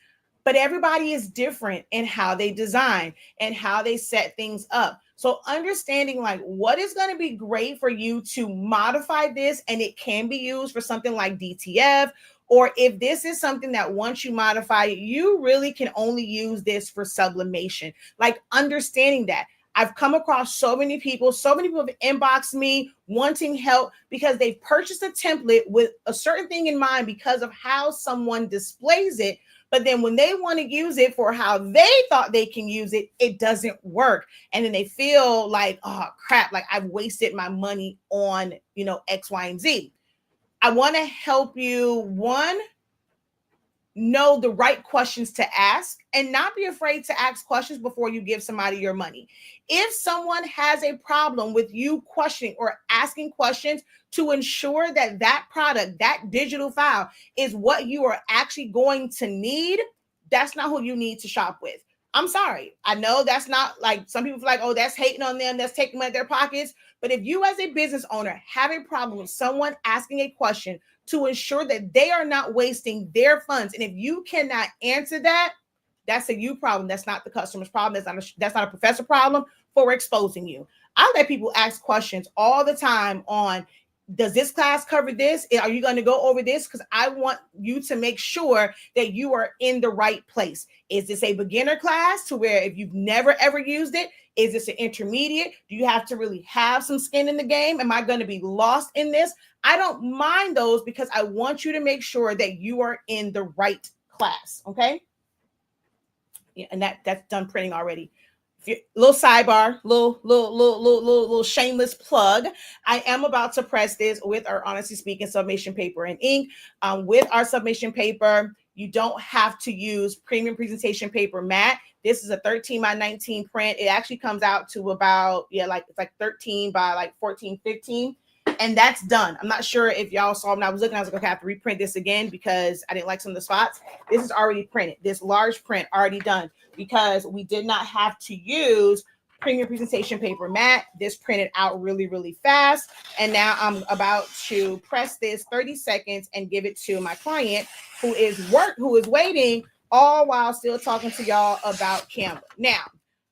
but everybody is different in how they design and how they set things up. So understanding like what is going to be great for you to modify this, and it can be used for something like DTF, or if this is something that once you modify it, you really can only use this for sublimation. Like understanding that. I've come across so many people have inboxed me wanting help because they've purchased a template with a certain thing in mind because of how someone displays it. But then when they want to use it for how they thought they can use it, it doesn't work. And then they feel like, oh crap, like I've wasted my money on, X, Y, and Z. I want to help you, one, know the right questions to ask and not be afraid to ask questions before you give somebody your money. If someone has a problem with you questioning or asking questions to ensure that that product, that digital file is what you are actually going to need, that's not who you need to shop with. I'm sorry. I know that's not like some people feel like, oh, that's hating on them. That's taking money out of their pockets. But if you as a business owner have a problem with someone asking a question to ensure that they are not wasting their funds, and if you cannot answer that, that's a you problem. That's not the customer's problem. That's not a professor problem for exposing you. I let people ask questions all the time on, does this class cover this? Are you going to go over this? Because I want you to make sure that you are in the right place. Is this a beginner class to where if you've never ever used it? Is this an intermediate? Do you have to really have some skin in the game? Am I going to be lost in this? I don't mind those because I want you to make sure that you are in the right class. Okay. Yeah, and that's done printing already. Little sidebar, little shameless plug. I am about to press this with our Honestly Speaking submission paper and ink. With our submission paper, you don't have to use premium presentation paper matte. This is a 13 by 19 print. It actually comes out to about, it's like 13 by like 14, 15. And that's done. I'm not sure if y'all saw when I was looking, I was like, okay, I have to reprint this again because I didn't like some of the spots. This is already printed. This large print already done because we did not have to use premium presentation paper matte. This printed out really, really fast. And now I'm about to press this 30 seconds and give it to my client who is waiting, all while still talking to y'all about Canva. Now,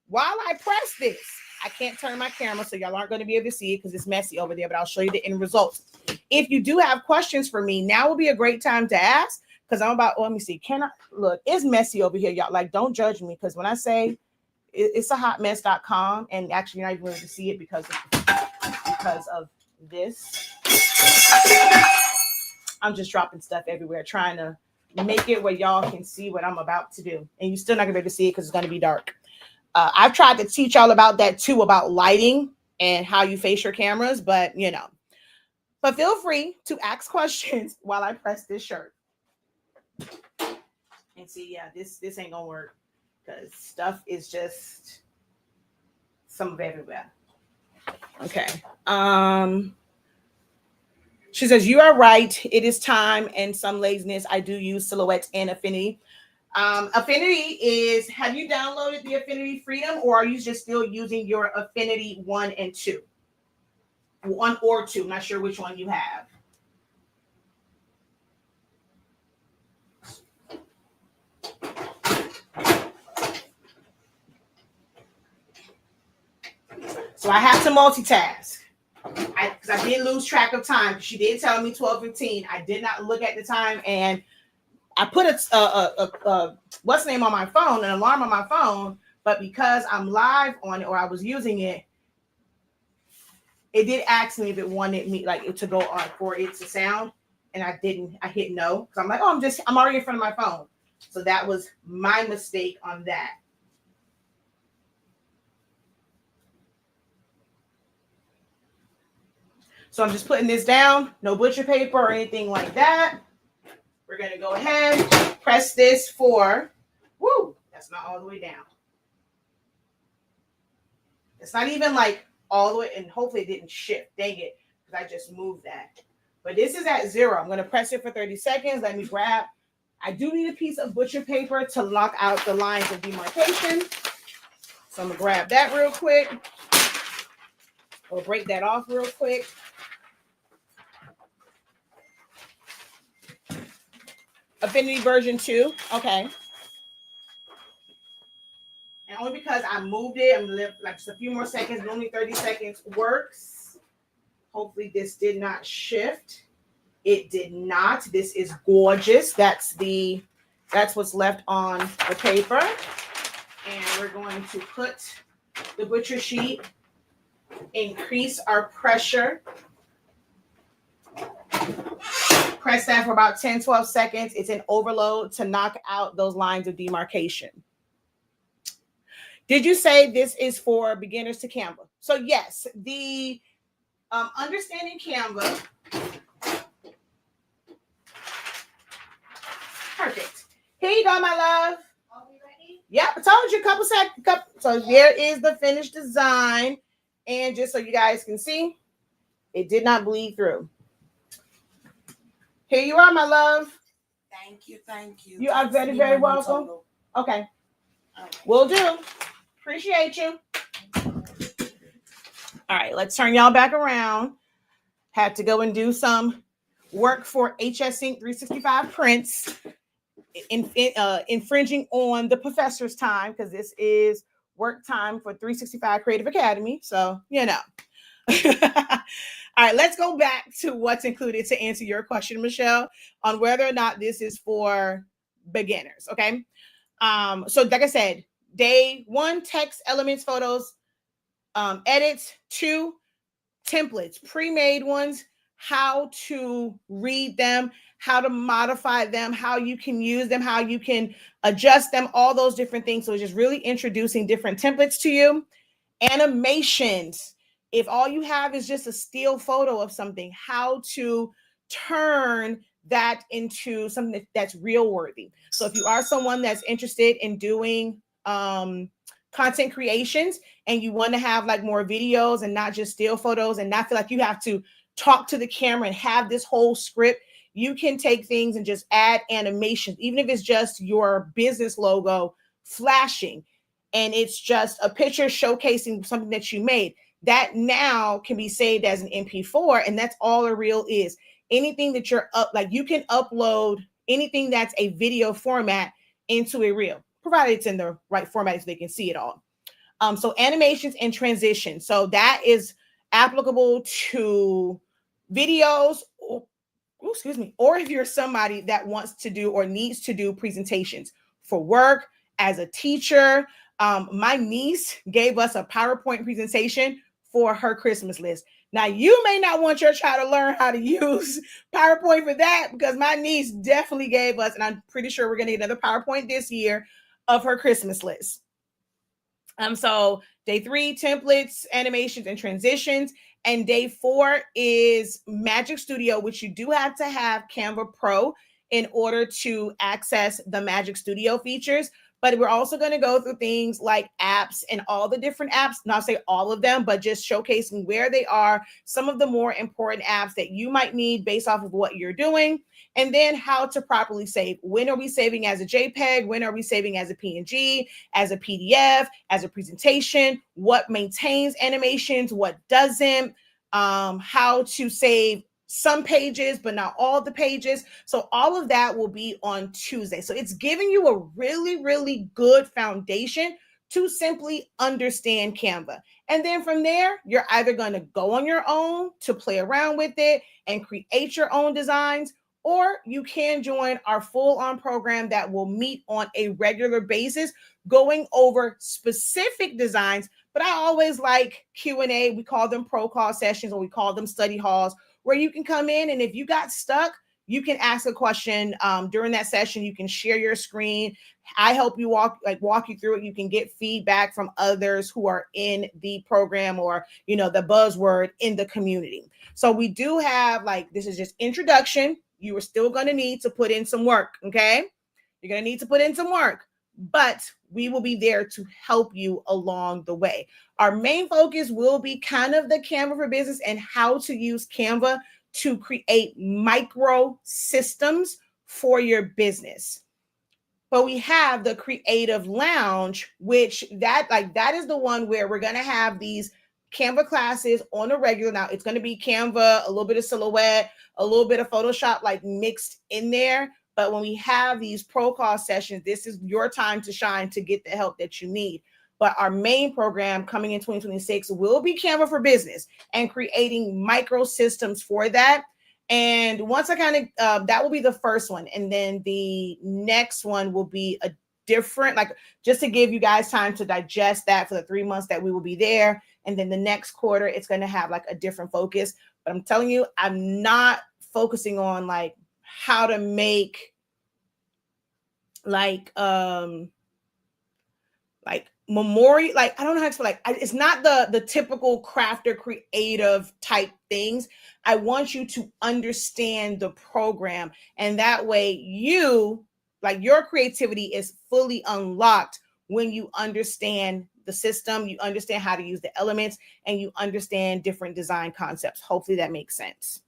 while I press this, I can't turn my camera, so y'all aren't going to be able to see it because it's messy over there, but I'll show you the end results. If you do have questions for me, now would be a great time to ask because let me see. Look, it's messy over here, y'all. Like, don't judge me because when I say it's a hotmess.com, and actually you're not even able to see it because of this. I'm just dropping stuff everywhere, trying to make it where y'all can see what I'm about to do. And you're still not gonna be able to see it because it's gonna be dark. I've tried to teach y'all about that too, about lighting and how you face your cameras, but you know. But feel free to ask questions while I press this shirt. And see, yeah, this ain't gonna work because stuff is just some of everywhere. Okay. She says, you are right. It is time and some laziness. I do use Silhouette and Affinity. Affinity is, have you downloaded the Affinity Freedom, or are you just still using your Affinity 1 and 2? 1 or 2, not sure which one you have. So I have to multitask. Because I did lose track of time. She did tell me 12:15. I did not look at the time, and I put a what's the name on my phone, an alarm on my phone, but because I'm live on it or I was using it, it did ask me if it wanted me like it to go on for it to sound, and I didn't. I hit no because I'm like, oh, I'm already in front of my phone. So that was my mistake on that. So I'm just putting this down, no butcher paper or anything like that. We're going to go ahead, press this for, woo, that's not all the way down. It's not even like all the way, and hopefully it didn't shift. Dang it, because I just moved that. But this is at 0. I'm going to press it for 30 seconds. Let me grab, I do need a piece of butcher paper to lock out the lines of demarcation. So I'm going to grab that real quick. Or break that off real quick. Affinity version 2. Okay. And only because I moved it, I'm gonna live like just a few more seconds, only 30 seconds works. Hopefully this did not shift. It did not. This is gorgeous. That's what's left on the paper. And we're going to put the butcher sheet, increase our pressure. Press that for about 10-12 seconds. It's an overload to knock out those lines of demarcation. Did you say this is for beginners to Canva? So yes, the understanding Canva. Perfect. Here you go, my love. Are we ready? Yep, I told you a couple seconds. So there is the finished design. And just so you guys can see, it did not bleed through. Here you are, my love. Thank you, thank you. You are very, very welcome. Okay. Will do. Appreciate you. All right, let's turn y'all back around. Had to go and do some work for HS Ink 365 prints, infringing on the professor's time because this is work time for 365 Creative Academy. So, you know. All right, let's go back to what's included to answer your question, Michelle, on whether or not this is for beginners. Okay. So like I said, day 1, text, elements, photos, edits. 2, templates, pre-made ones, how to read them, how to modify them, how you can use them, how you can adjust them, all those different things. So it's just really introducing different templates to you. Animations. If all you have is just a still photo of something, how to turn that into something that's real worthy. So if you are someone that's interested in doing content creations and you want to have like more videos and not just still photos and not feel like you have to talk to the camera and have this whole script, you can take things and just add animations, even if it's just your business logo flashing and it's just a picture showcasing something that you made. That now can be saved as an MP4, and that's all a reel is. Anything that you're up, like you can upload anything that's a video format into a reel, provided it's in the right format so they can see it all. So animations and transitions. So that is applicable to videos, or if you're somebody that wants to do or needs to do presentations for work as a teacher. My niece gave us a PowerPoint presentation for her Christmas list. Now, you may not want your child to learn how to use PowerPoint for that, because my niece definitely gave us, and I'm pretty sure we're going to get another PowerPoint this year of her Christmas list. So day 3, templates, animations, and transitions. And day 4 is Magic Studio, which you do have to have Canva Pro in order to access the Magic Studio features. But we're also going to go through things like apps and all the different apps, not say all of them, but just showcasing where they are, some of the more important apps that you might need based off of what you're doing, and then how to properly save. When are we saving as a JPEG? When are we saving as a PNG, as a PDF, as a presentation? What maintains animations? What doesn't? How to save some pages, but not all the pages. So all of that will be on Tuesday. So it's giving you a really, really good foundation to simply understand Canva. And then from there, you're either going to go on your own to play around with it and create your own designs, or you can join our full-on program that will meet on a regular basis, going over specific designs. But I always like Q&A. We call them ProCall sessions, or we call them study halls, where you can come in, and if you got stuck, you can ask a question during that session. You can share your screen. I help you walk you through it. You can get feedback from others who are in the program, or the buzzword in the community. So we do have, this is just introduction. You are still going to need to put in some work. Okay, you're going to need to put in some work, but we will be there to help you along the way. Our main focus will be kind of the Canva for Business and how to use Canva to create micro systems for your business. But we have the Creative Lounge, which that is the one where we're going to have these Canva classes on a regular. Now it's going to be Canva, a little bit of Silhouette, a little bit of Photoshop, mixed in there. But when we have these ProCall sessions, this is your time to shine, to get the help that you need. But our main program coming in 2026 will be Canva for Business and creating micro systems for that. And once I that will be the first one. And then the next one will be a different, just to give you guys time to digest that for the 3 months that we will be there. And then the next quarter, it's going to have a different focus. But I'm telling you, I'm not focusing on how to make memorial, I don't know how to explain, it's not the typical crafter creative type things. I want you to understand the program, and that way your creativity is fully unlocked when you understand the system, you understand how to use the elements, and you understand different design concepts. Hopefully that makes sense.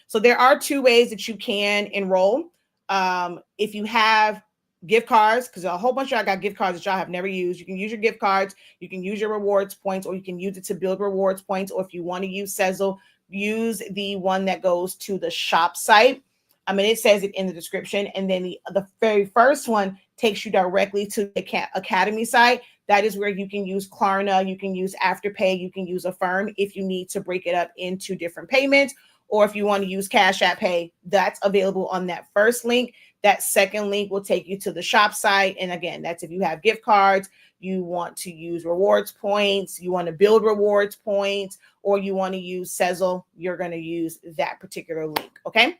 So there are 2 ways that you can enroll. If you have gift cards, because a whole bunch of y'all got gift cards that y'all have never used, you can use your gift cards, you can use your rewards points, or you can use it to build rewards points. Or if you want to use Sezzle, use the one that goes to the shop site. It says it in the description. And then the very first one takes you directly to the Academy site. That is where you can use Klarna, you can use Afterpay, you can use Affirm if you need to break it up into different payments. Or if you want to use Cash App Pay, that's available on that first link. That second link will take you to the shop site. And again, that's if you have gift cards, you want to use rewards points, you want to build rewards points, or you want to use Sezzle, you're going to use that particular link. Okay.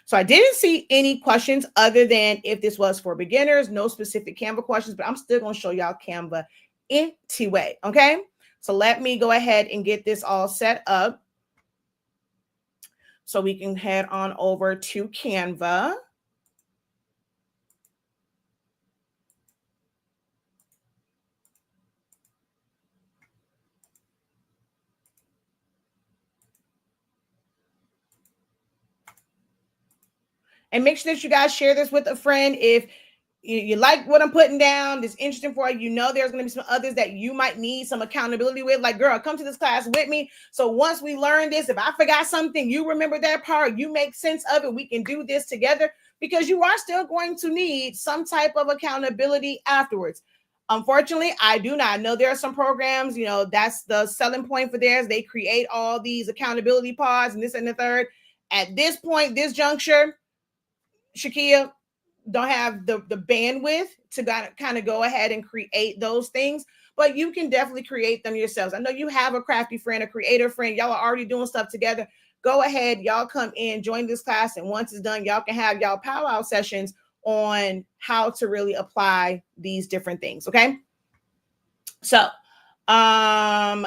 So I didn't see any questions other than if this was for beginners, no specific Canva questions, but I'm still going to show y'all Canva anyway. Okay. So let me go ahead and get this all set up so we can head on over to Canva. And make sure that you guys share this with a friend. If you like what I'm putting down, it's interesting for you, there's going to be some others that you might need some accountability with. Girl, come to this class with me. So once we learn this, if I forgot something, you remember that part, you make sense of it. We can do this together, because you are still going to need some type of accountability afterwards. Unfortunately, I do not know. There are some programs, that's the selling point for theirs. They create all these accountability pods and this and the third. At this point, this juncture, Shakeya don't have the bandwidth to kind of go ahead and create those things. but you can definitely create them yourselves. I know you have a crafty friend, a creative friend. Y'all are already doing stuff together. Go ahead, y'all come in, join this class, and once it's done, y'all can have y'all powwow sessions on how to really apply these different things. Okay. So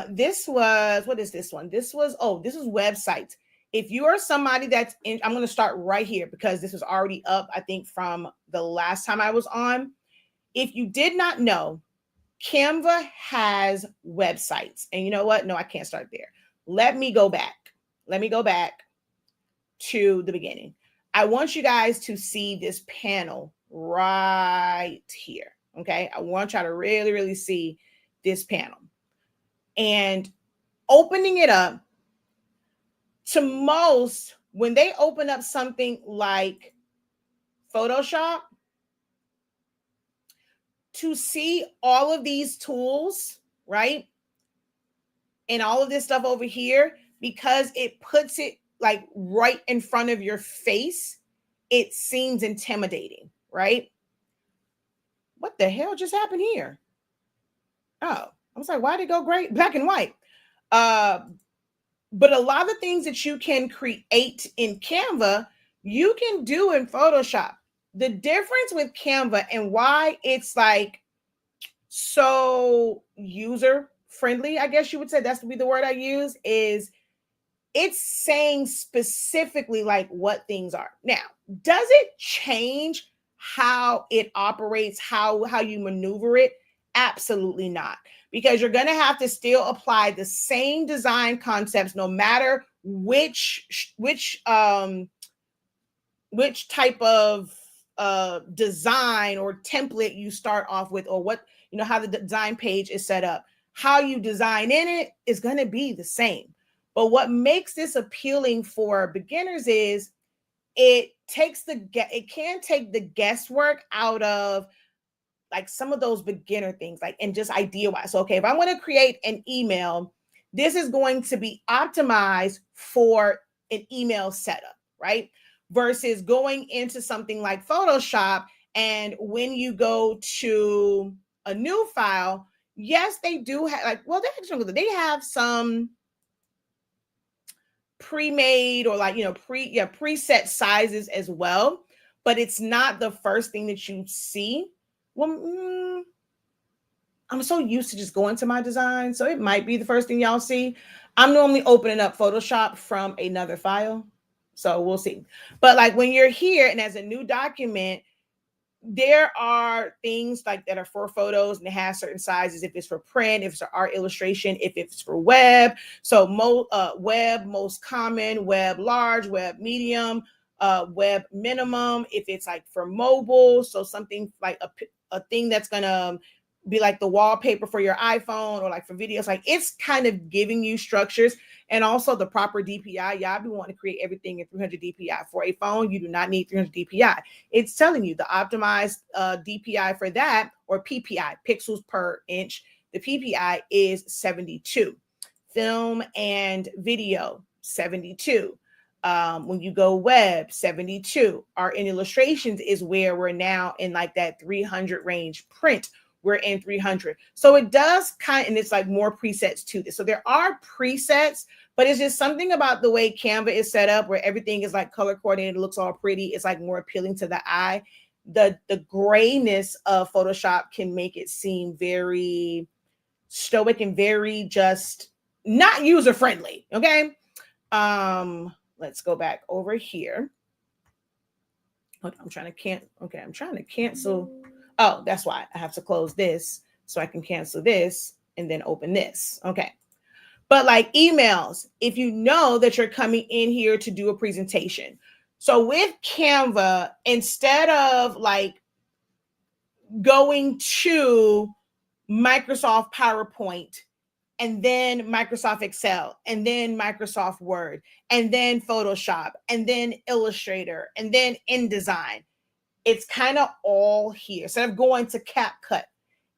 this was, what is this one? This was websites. If you are somebody that's in, I'm going to start right here because this was already up, I think, from the last time I was on. If you did not know, Canva has websites. And you know what? No, I can't start there. Let me go back to the beginning. I want you guys to see this panel right here. Okay. I want y'all to really, really see this panel. And opening it up, to most, when they open up something like Photoshop, to see all of these tools, right? And all of this stuff over here, because it puts it like right in front of your face, it seems intimidating, right? What the hell just happened here? Oh, I was like, why did it go gray, black and white? But a lot of things that you can create in Canva, you can do in Photoshop. The difference with Canva and why it's like so user friendly, I guess you would say, that's would be the word I use, is it's saying specifically like what things are. Now, does it change how it operates, how you maneuver it? Absolutely not, because you're going to have to still apply the same design concepts no matter which type of design or template you start off with, or what, how the design page is set up. How you design in it is going to be the same. But what makes this appealing for beginners is it can take the guesswork out of like some of those beginner things, like, and just idea wise. So, okay, if I want to create an email, this is going to be optimized for an email setup, right? Versus going into something like Photoshop, and when you go to a new file, yes, they do have they have some pre-made or like preset sizes as well, but it's not the first thing that you see. Well, I'm so used to just going to my design, so it might be the first thing y'all see. I'm normally opening up Photoshop from another file, so we'll see. But like when you're here and as a new document, there are things like that are for photos and it has certain sizes. If it's for print, if it's for art illustration, if it's for web. So web most common, web large, web medium, web minimum. If it's like for mobile, so something like a thing that's gonna be like the wallpaper for your iPhone, or like for videos, like it's kind of giving you structures. And also the proper DPI. Y'all be wanting to create everything in 300 DPI. For a phone, you do not need 300 DPI. It's telling you the optimized DPI for that, or PPI, pixels per inch. The PPI is 72. Film and video, 72. When you go web, 72. Art and illustrations is where we're now in like that 300 range. Print, we're in 300. So it does and it's like more presets to this. So there are presets, but it's just something about the way Canva is set up where everything is like color coordinated, looks all pretty. It's like more appealing to the eye. The grayness of Photoshop can make it seem very stoic and very just not user friendly. Okay. Let's go back over here. I'm trying to cancel. Oh, that's why I have to close this so I can cancel this and then open this. Okay. But like emails, if you know that you're coming in here to do a presentation. So with Canva, instead of like going to Microsoft PowerPoint and then Microsoft Excel and then Microsoft Word and then Photoshop and then Illustrator and then InDesign, it's kind of all here. Instead of going to CapCut,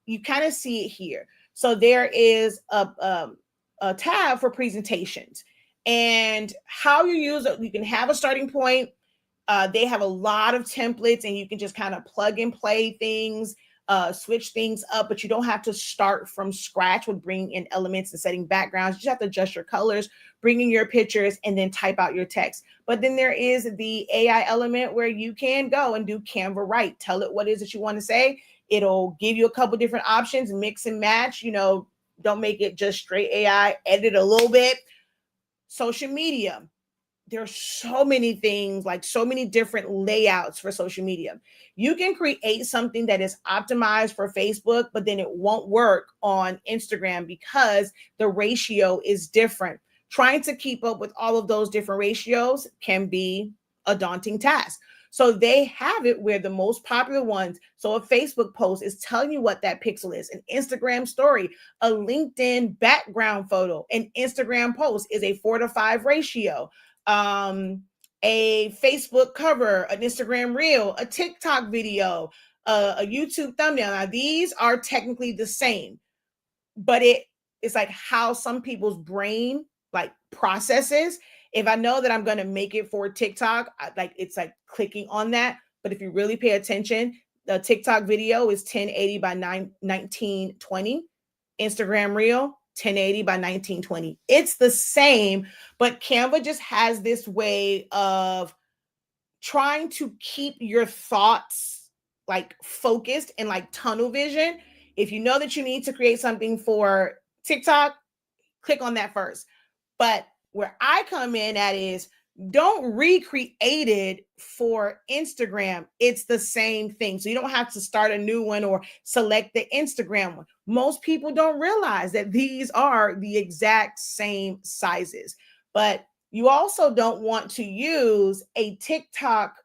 you kind of see it here. So there is a tab for presentations and how you use it. You can have a starting point. They have a lot of templates and you can just kind of plug and play things. switch things up, but you don't have to start from scratch with bringing in elements and setting backgrounds. You just have to adjust your colors, bring in your pictures, and then type out your text. But then there is the AI element where you can go and do Canva Write. Tell it what it is that you want to say. It'll give you a couple different options, mix and match. Don't make it just straight AI, edit a little bit. Social media, there's so many things, like so many different layouts for social media. You can create something that is optimized for Facebook, but then it won't work on Instagram because the ratio is different. Trying to keep up with all of those different ratios can be a daunting task. So they have it where the most popular ones, so a Facebook post is telling you what that pixel is, an Instagram story, a LinkedIn background photo, an Instagram post is a 4:5 ratio, a Facebook cover, an Instagram reel, a TikTok video, a YouTube thumbnail. Now, these are technically the same, but it's like how some people's brain like processes. If I know that I'm going to make it for TikTok, it's like clicking on that. But if you really pay attention, the TikTok video is 1080 by 1920. Instagram reel 1080 by 1920. It's the same, but Canva just has this way of trying to keep your thoughts like focused and like tunnel vision. If you know that you need to create something for TikTok, click on that first. But where I come in at is don't recreate it for Instagram. It's the same thing. So you don't have to start a new one or select the Instagram one. Most people don't realize that these are the exact same sizes. But you also don't want to use a TikTok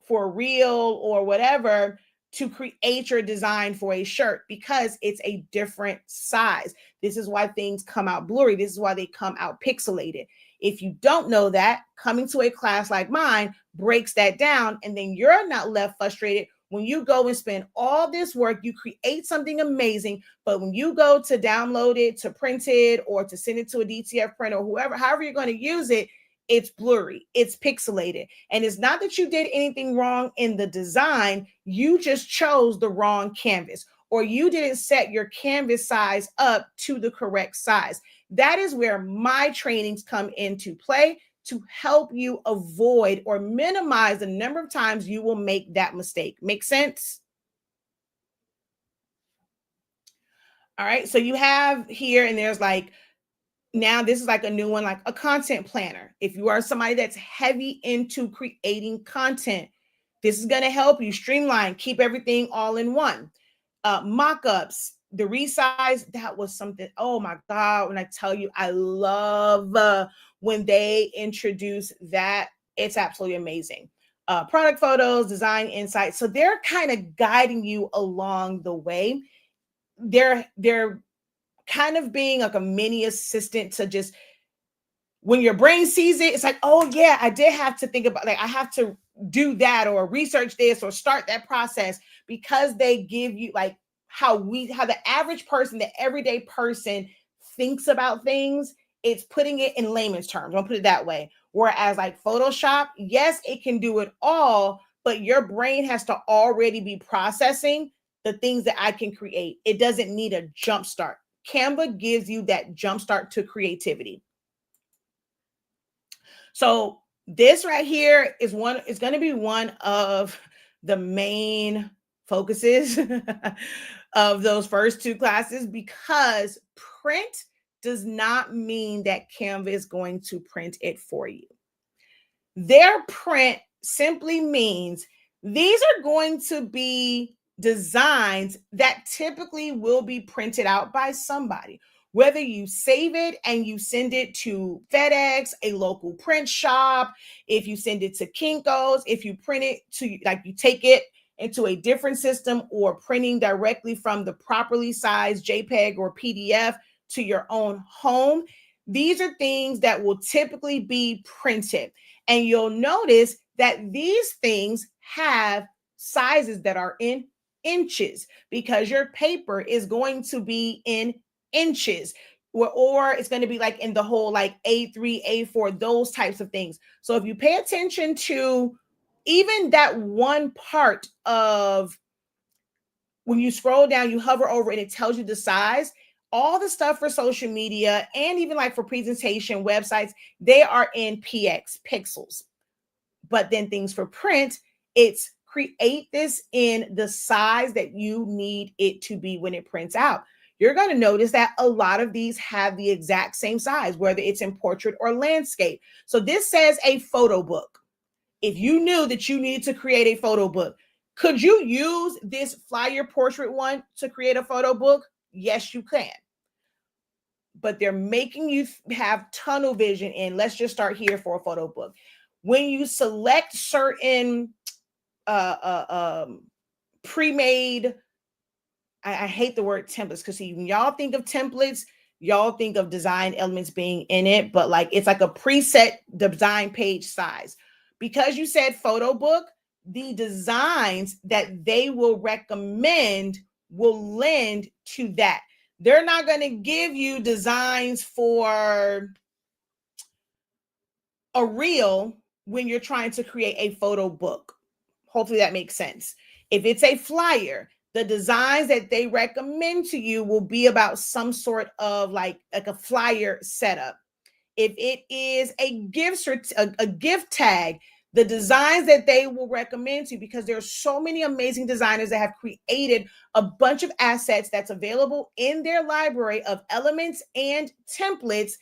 for reel or whatever to create your design for a shirt because it's a different size. This is why things come out blurry. This is why they come out pixelated. If you don't know that, coming to a class like mine breaks that down, and then you're not left frustrated when you go and spend all this work, you create something amazing, but when you go to download it, to print it, or to send it to a DTF printer, or however you're going to use it, it's blurry, it's pixelated. And it's not that you did anything wrong in the design, you just chose the wrong canvas, or you didn't set your canvas size up to the correct size. That is where my trainings come into play to help you avoid or minimize the number of times you will make that mistake. Make sense? All right, so you have here, and there's like, now this is like a new one, like a content planner. If you are somebody that's heavy into creating content, this is going to help you streamline, keep everything all in one. Mock-ups, the resize, that was something, oh my God, when I tell you, I love when they introduce that. It's absolutely amazing. Product photos, design insights. So they're kind of guiding you along the way. They're kind of being like a mini assistant to just, when your brain sees it, it's like, oh yeah, I did have to think about, like, I have to do that or research this or start that process, because they give you like how the average person, the everyday person thinks about things. It's putting it in layman's terms. I'll put it that way. Whereas like Photoshop, yes, it can do it all, but your brain has to already be processing the things that I can create. It doesn't need a jump start. Canva gives you that jump start to creativity. So this right here is going to be one of the main focuses of those first two classes, because print does not mean that Canva is going to print it for you. Their print simply means these are going to be designs that typically will be printed out by somebody. Whether you save it and you send it to FedEx, a local print shop, if you send it to Kinko's, if you print it to, like, you take it into a different system, or printing directly from the properly sized JPEG or PDF to your own home. These are things that will typically be printed. And you'll notice that these things have sizes that are in inches, because your paper is going to be in inches, or it's going to be like in the whole like A3, A4, those types of things. So if you pay attention to even that one part of when you scroll down, you hover over and it tells you the size. All the stuff for social media and even like for presentation websites, they are in pixels. But then things for print, it's create this in the size that you need it to be when it prints out. You're going to notice that a lot of these have the exact same size, whether it's in portrait or landscape. So this says a photo book. If you knew that you needed to create a photo book, could you use this flyer portrait one to create a photo book? Yes, you can. But they're making you have tunnel vision in, let's just start here for a photo book. When you select certain pre-made, I hate the word templates, because see, when y'all think of templates, y'all think of design elements being in it, but like it's like a preset design page size. Because you said photo book, the designs that they will recommend will lend to that. They're not going to give you designs for a reel when you're trying to create a photo book. Hopefully that makes sense. If it's a flyer, the designs that they recommend to you will be about some sort of like a flyer setup. If it is a gift tag, the designs that they will recommend to you, because there are so many amazing designers that have created a bunch of assets that's available in their library of elements and templates,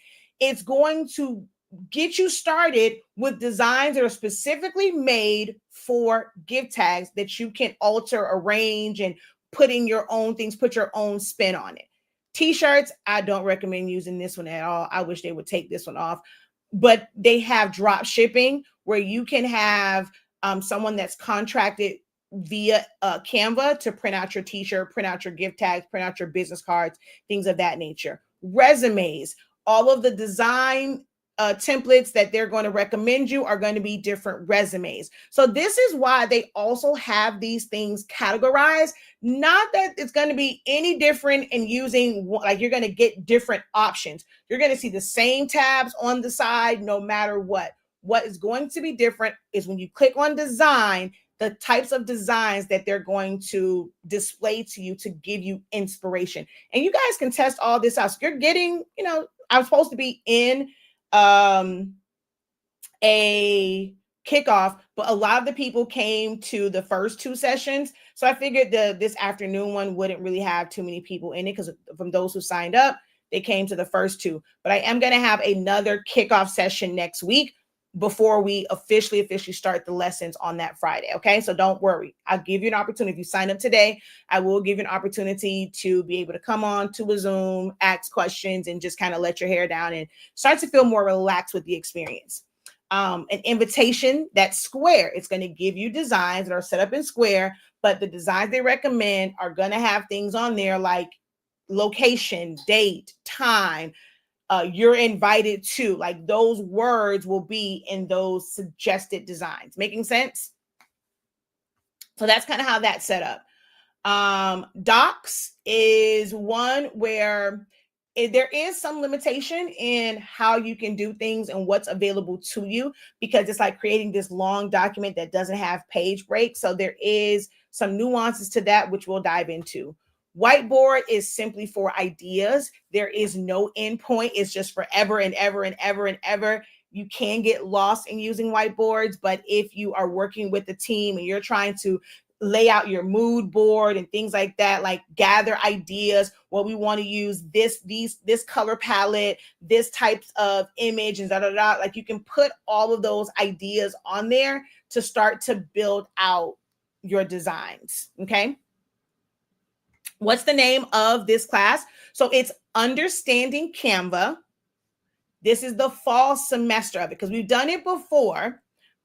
it's going to get you started with designs that are specifically made for gift tags that you can alter, arrange, and put in your own things, put your own spin on it. T-shirts, I don't recommend using this one at all. I wish they would take this one off. But they have drop shipping where you can have someone that's contracted via Canva to print out your T-shirt, print out your gift tags, print out your business cards, things of that nature. Resumes, all of the design templates that they're going to recommend you are going to be different resumes. So this is why they also have these things categorized. Not that it's going to be any different in using, like you're going to get different options. You're going to see the same tabs on the side no matter what. What is going to be different is when you click on design, the types of designs that they're going to display to you to give you inspiration. And you guys can test all this out. So you're getting, I'm supposed to be in a kickoff, but a lot of the people came to the first two sessions. So I figured this afternoon one wouldn't really have too many people in it, because from those who signed up, they came to the first two. But I am going to have another kickoff session next week before we officially start the lessons on that Friday. Okay. So don't worry. I'll give you an opportunity. If you sign up today, I will give you an opportunity to be able to come on to a Zoom, ask questions, and just kind of let your hair down and start to feel more relaxed with the experience. An invitation that's square. It's going to give you designs that are set up in square, but the designs they recommend are going to have things on there like location, date, time, you're invited to, like those words will be in those suggested designs. Making sense? So that's kind of how that's set up. Docs is one where there is some limitation in how you can do things and what's available to you, because it's like creating this long document that doesn't have page breaks. So there is some nuances to that, which we'll dive into. Whiteboard is simply for ideas. There is no end point. It's just forever and ever and ever and ever. You can get lost in using whiteboards, but if you are working with the team and you're trying to lay out your mood board and things like that, like gather ideas, what we want to use, this color palette, this types of image, and like you can put all of those ideas on there to start to build out your designs. Okay. What's the name of this class? So it's Understanding Canva. This is the fall semester of it, because we've done it before,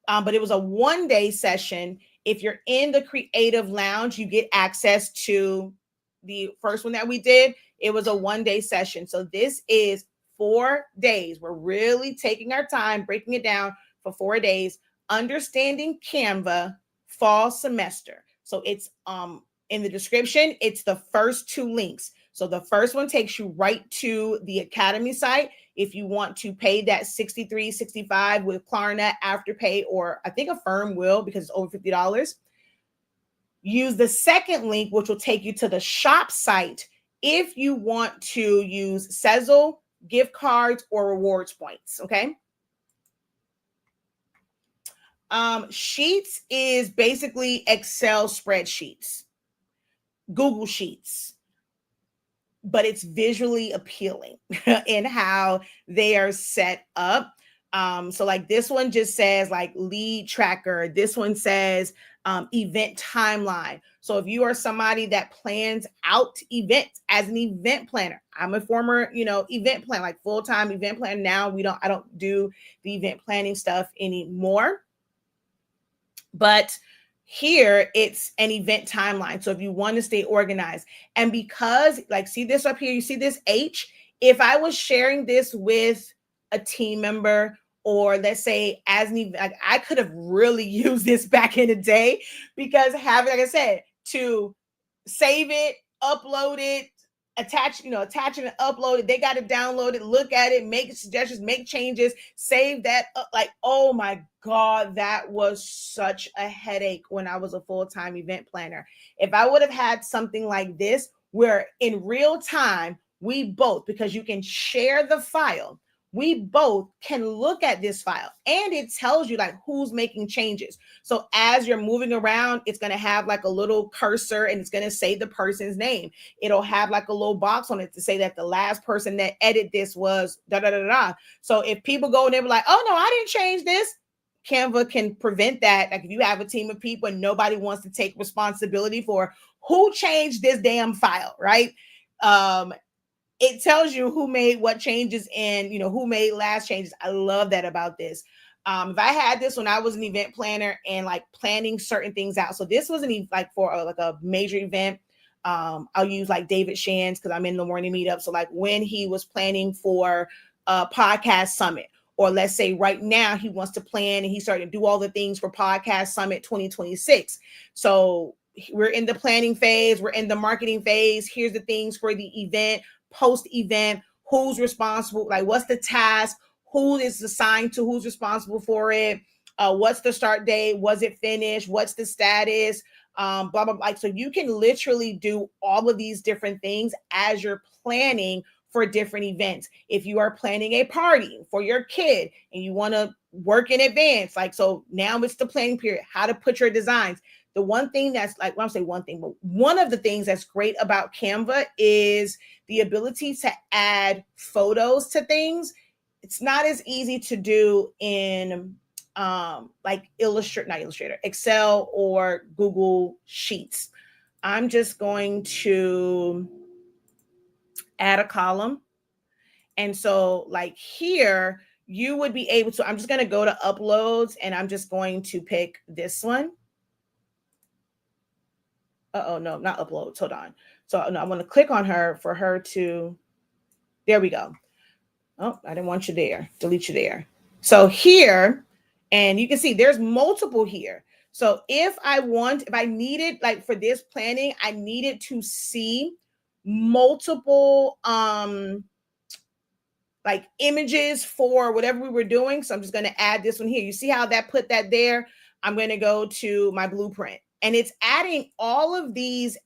but it was a one-day session. If you're in the Creative Lounge, you get access to the first one that we did. It was a one-day session. So this is 4 days. We're really taking our time, breaking it down for 4 days. Understanding Canva fall semester. So it's in the description, it's the first two links. So the first one takes you right to the Academy site. If you want to pay that $63.65 with Klarna, Afterpay, or I think Affirm will, because it's over $50. Use the second link, which will take you to the shop site if you want to use Sezzle, gift cards, or rewards points, okay? Sheets is basically Excel spreadsheets, Google Sheets, but it's visually appealing in how they are set up. So like this one just says like lead tracker. This one says event timeline. So if you are somebody that plans out events as an event planner, I'm a former, event planner, like full-time event planner. Now I don't do the event planning stuff anymore. But here it's an event timeline. So if you want to stay organized, and because like, see this up here, you see this H, if I was sharing this with a team member, or let's say as an event, like I could have really used this back in the day, because having, like I said, to save it, upload it, attach it and upload it. They got to download it, look at it, make suggestions, make changes, save that. Like, oh my God, that was such a headache when I was a full-time event planner. If I would have had something like this, where in real time, we both, because you can share the file, we both can look at this file, and it tells you like who's making changes. So as you're moving around, it's going to have like a little cursor, and it's going to say the person's name. It'll have like a little box on it to say that the last person that edited this was da da da da. So if people go and they're like, oh no, I didn't change this, Canva can prevent that. Like if you have a team of people and nobody wants to take responsibility for who changed this damn file, right? It tells you who made what changes and, who made last changes. I love that about this. If I had this when I was an event planner and like planning certain things out. So this was like for like a major event. I'll use like David Shands because I'm in the morning meetup. So like when he was planning for a podcast summit, or let's say right now he wants to plan and he's starting to do all the things for Podcast Summit 2026. So we're in the planning phase. We're in the marketing phase. Here's the things for the event. Post-event, who's responsible, like what's the task, who is assigned to, who's responsible for it, what's the start date, was it finished, what's the status, blah, blah, blah. So you can literally do all of these different things as you're planning for different events. If you are planning a party for your kid and you want to work in advance, like, so now it's the planning period, how to put your designs. The one thing that's like, well, I'm saying one thing, but one of the things that's great about Canva is the ability to add photos to things. It's not as easy to do in like Excel or Google Sheets. I'm just going to add a column. And so like here, you would be able to, I'm just going to go to uploads and I'm just going to pick this one. No, not uploads. Hold on. So no, I'm going to click on her for her to, there we go. Oh, I didn't want you there. Delete you there. So here, and you can see there's multiple here. So if I needed, like for this planning, I needed to see multiple, like images for whatever we were doing. So I'm just going to add this one here. You see how that put that there? I'm going to go to my blueprint. And it's adding all of these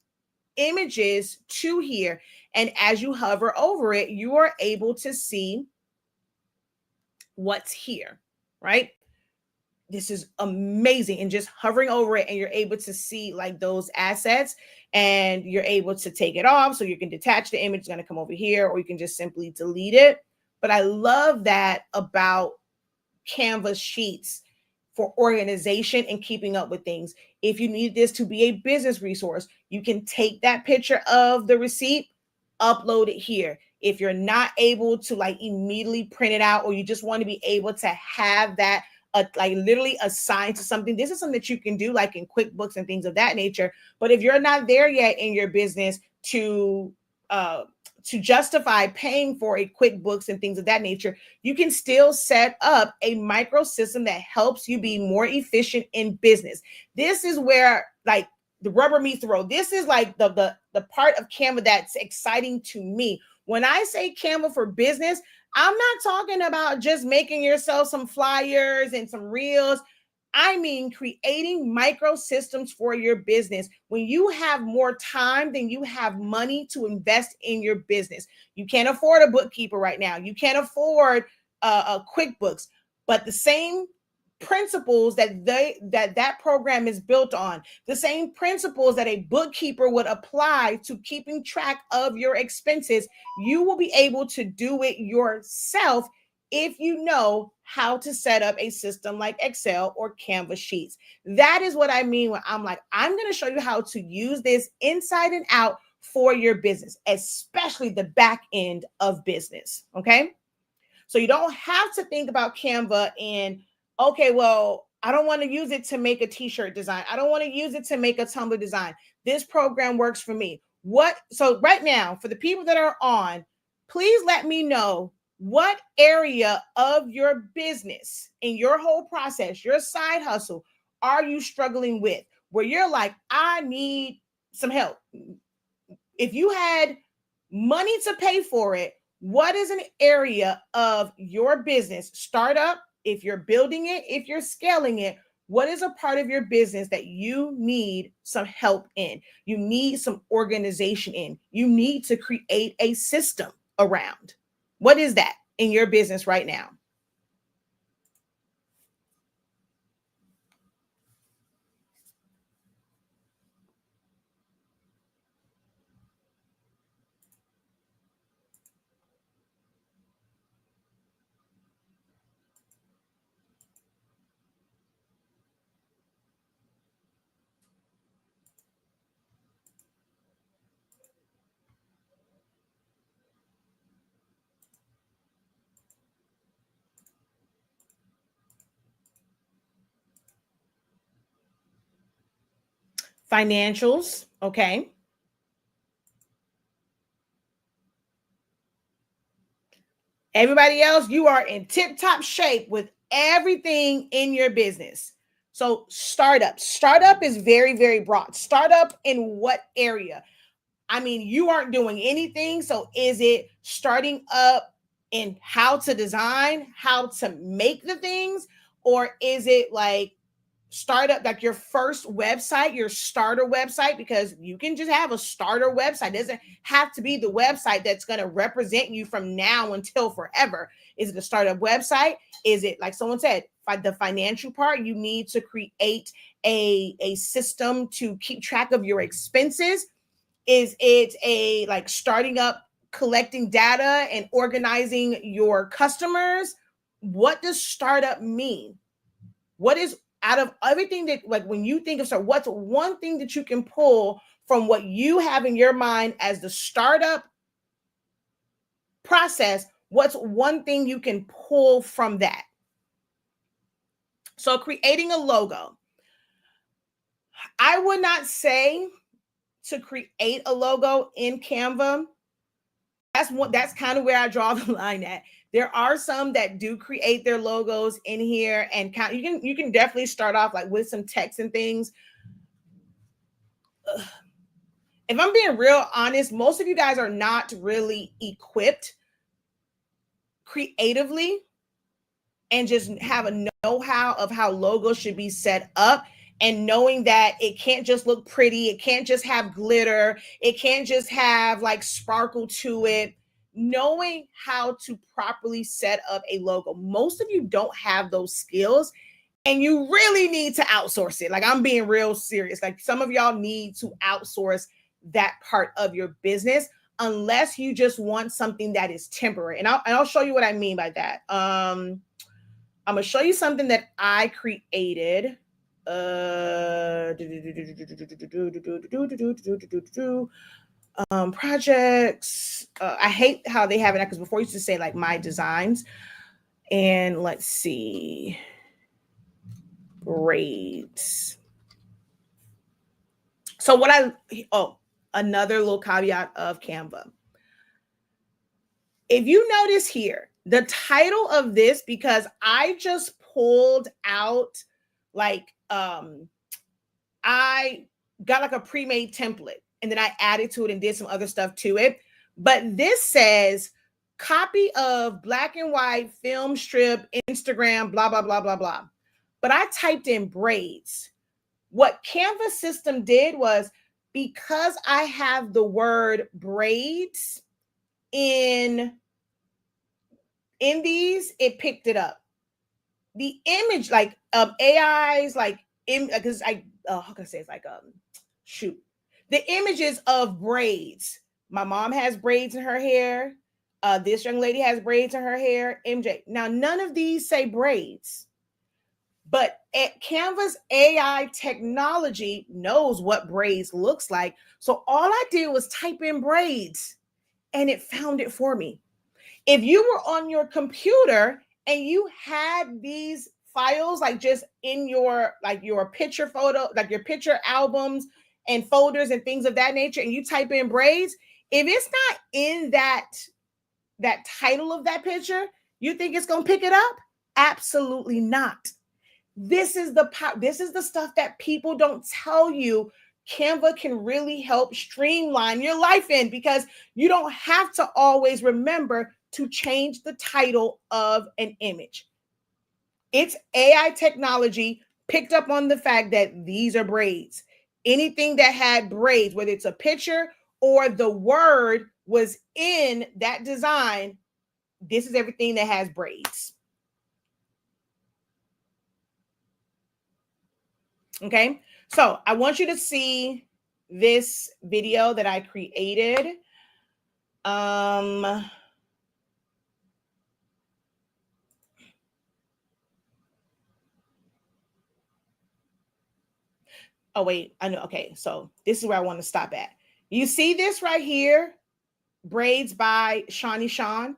images to here. And as you hover over it, you are able to see what's here, right? This is amazing. And just hovering over it and you're able to see like those assets and you're able to take it off. So you can detach the image, it's going to come over here, or you can just simply delete it. But I love that about Canva Sheets for organization and keeping up with things. If you need this to be a business resource, you can take that picture of the receipt, upload it here. If you're not able to like immediately print it out, or you just want to be able to have that like literally assigned to something, this is something that you can do like in QuickBooks and things of that nature. But if you're not there yet in your business to justify paying for a QuickBooks and things of that nature, you can still set up a micro system that helps you be more efficient in business. This is where like the rubber meets the road. This is like the part of Canva that's exciting to me. When I say Canva for business, I'm not talking about just making yourself some flyers and some reels. I mean creating micro systems for your business. When you have more time than you have money to invest in your business, you can't afford a bookkeeper right now. You can't afford a QuickBooks, but the same principles that program is built on, the same principles that a bookkeeper would apply to keeping track of your expenses, you will be able to do it yourself if you know how to set up a system like Excel or Canva sheets. That is what I mean when I'm like, I'm going to show you how to use this inside and out for your business, especially the back end of business. Okay. So you don't have to think about Canva and, okay, well, I don't want to use it to make a t-shirt design. I don't want to use it to make a tumbler design. This program works for me. So right now, for the people that are on, please let me know what area of your business, in your whole process, your side hustle, are you struggling with, where you're like, I need some help. If you had money to pay for it, what is an area of your business, startup, if you're building it, if you're scaling it, what is a part of your business that you need some help in? You need some organization in. You need to create a system around. What is that in your business right now? Financials, okay. Everybody else, you are in tip-top shape with everything in your business. So startup is very, very broad. Startup in what area? I mean, you aren't doing anything. So is it starting up in how to design, how to make the things? Or is it like startup, like your first website, your starter website? Because you can just have a starter website. It doesn't have to be the website that's going to represent you from now until forever. Is it a startup website? Is it, like someone said, the financial part? You need to create a system to keep track of your expenses. Is it a like starting up, collecting data and organizing your customers? What does startup mean? What is, out of everything that, like when you think of start, what's one thing that you can pull from what you have in your mind as the startup process? What's one thing you can pull from that? So creating a logo. I would not say to create a logo in Canva. That's kind of where I draw the line at. There are some that do create their logos in here, and you can definitely start off like with some text and things. If I'm being real honest, most of you guys are not really equipped creatively and just have a know-how of how logos should be set up, and knowing that it can't just look pretty, it can't just have glitter, it can't just have like sparkle to it. Knowing how to properly set up a logo. Most of you don't have those skills, and you really need to outsource it. Like, I'm being real serious. Like, some of y'all need to outsource that part of your business, unless you just want something that is temporary. And I'll show you what I mean by that. I'm gonna show you something that I created. Projects. I hate how they have it, because before I used to say like my designs. And let's see. Great. So another little caveat of Canva. If you notice here, the title of this, because I just pulled out like, I got like a pre-made template, and then I added to it and did some other stuff to it. But this says copy of black and white film strip, Instagram, blah, blah, blah, blah, blah. but I typed in braids. What Canva system did was, because I have the word braids in these, it picked it up. The image, like AI's, like because how can I say, it's like shoot, the images of braids. My mom has braids in her hair. This young lady has braids in her hair. MJ. Now, none of these say braids, but Canva's AI technology knows what braids looks like. So all I did was type in braids, and it found it for me. If you were on your computer and you had these files, like just in your, like your picture photo, like your picture albums and folders and things of that nature, and you type in braids, if it's not in that title of that picture, you think it's going to pick it up? Absolutely not. This is the stuff that people don't tell you Canva can really help streamline your life in, because you don't have to always remember to change the title of an image. It's AI technology picked up on the fact that these are braids. Anything that had braids, whether it's a picture or the word was in that design, this is everything that has braids. Okay, so I want you to see this video that I created. Oh wait, I know. Okay, so this is where I want to stop at. You see this right here, braids by Shawnee Shawn.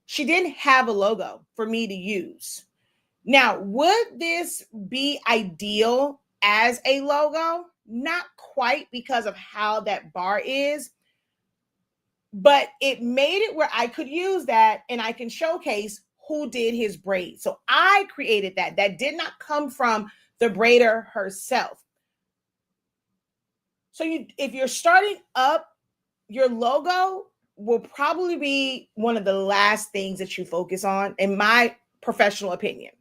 She didn't have a logo for me to use. Now, would this be ideal as a logo? Not quite, because of how that bar is, but it made it where I could use that and I can showcase who did his braid. So I created that. That did not come from the braider herself. So if you're starting up, your logo will probably be one of the last things that you focus on, in my professional opinion.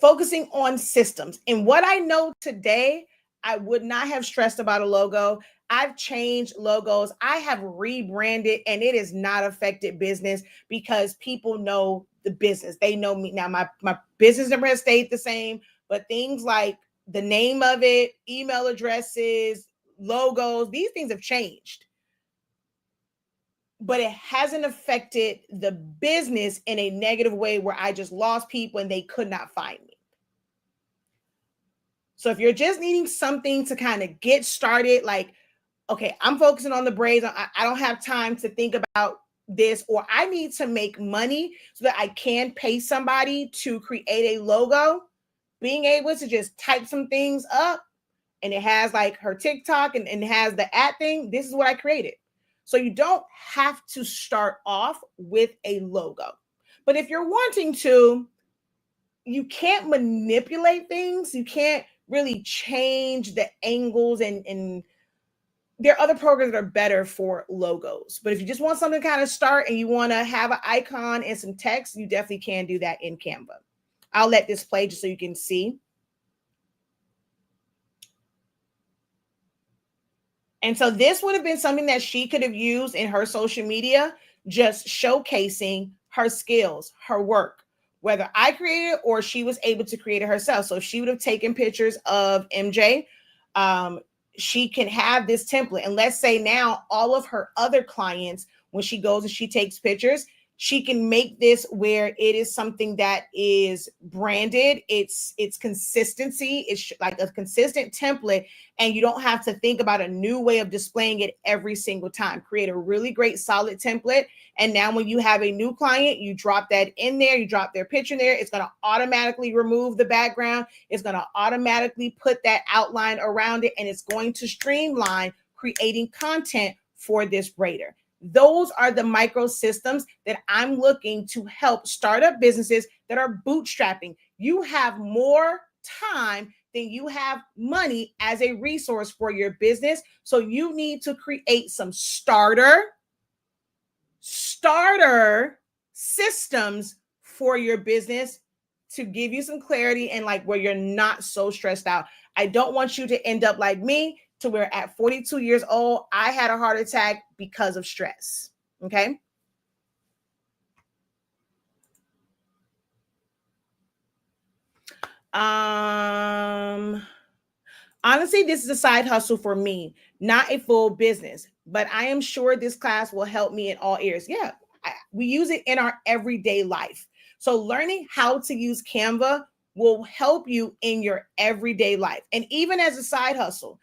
Focusing on systems. And what I know today, I would not have stressed about a logo. I've changed logos. I have rebranded, and it has not affected business because people know the business. They know me. Now, my business number has stayed the same, but things like the name of it, email addresses, logos, these things have changed. But it hasn't affected the business in a negative way where I just lost people and they could not find me. So if you're just needing something to kind of get started, like, okay, I'm focusing on the braids, I don't have time to think about this, or I need to make money so that I can pay somebody to create a logo, being able to just type some things up, and it has like her TikTok and it has the @ thing, this is what I created. So you don't have to start off with a logo. But if you're wanting to, you can't manipulate things. You can't really change the angles, and there are other programs that are better for logos. But if you just want something to kind of start and you want to have an icon and some text, you definitely can do that in Canva. I'll let this play just so you can see. And so this would have been something that she could have used in her social media, just showcasing her skills, her work, whether I created it or she was able to create it herself. So if she would have taken pictures of MJ, she can have this template. And let's say now all of her other clients, when she goes and she takes pictures, she can make this where it is something that is branded. It's consistency. It's like a consistent template, and you don't have to think about a new way of displaying it every single time. Create a really great solid template. And now when you have a new client, you drop that in there, you drop their picture in there. It's going to automatically remove the background. It's going to automatically put that outline around it, and it's going to streamline creating content for this braider. Those are the micro systems that I'm looking to help startup businesses that are bootstrapping. You have more time than you have money as a resource for your business. So you need to create some starter systems for your business to give you some clarity and like where you're not so stressed out. I don't want you to end up like me to where at 42 years old, I had a heart attack because of stress. Okay. Honestly, this is a side hustle for me, not a full business, but I am sure this class will help me in all areas. Yeah, we use it in our everyday life. So learning how to use Canva will help you in your everyday life. And even as a side hustle,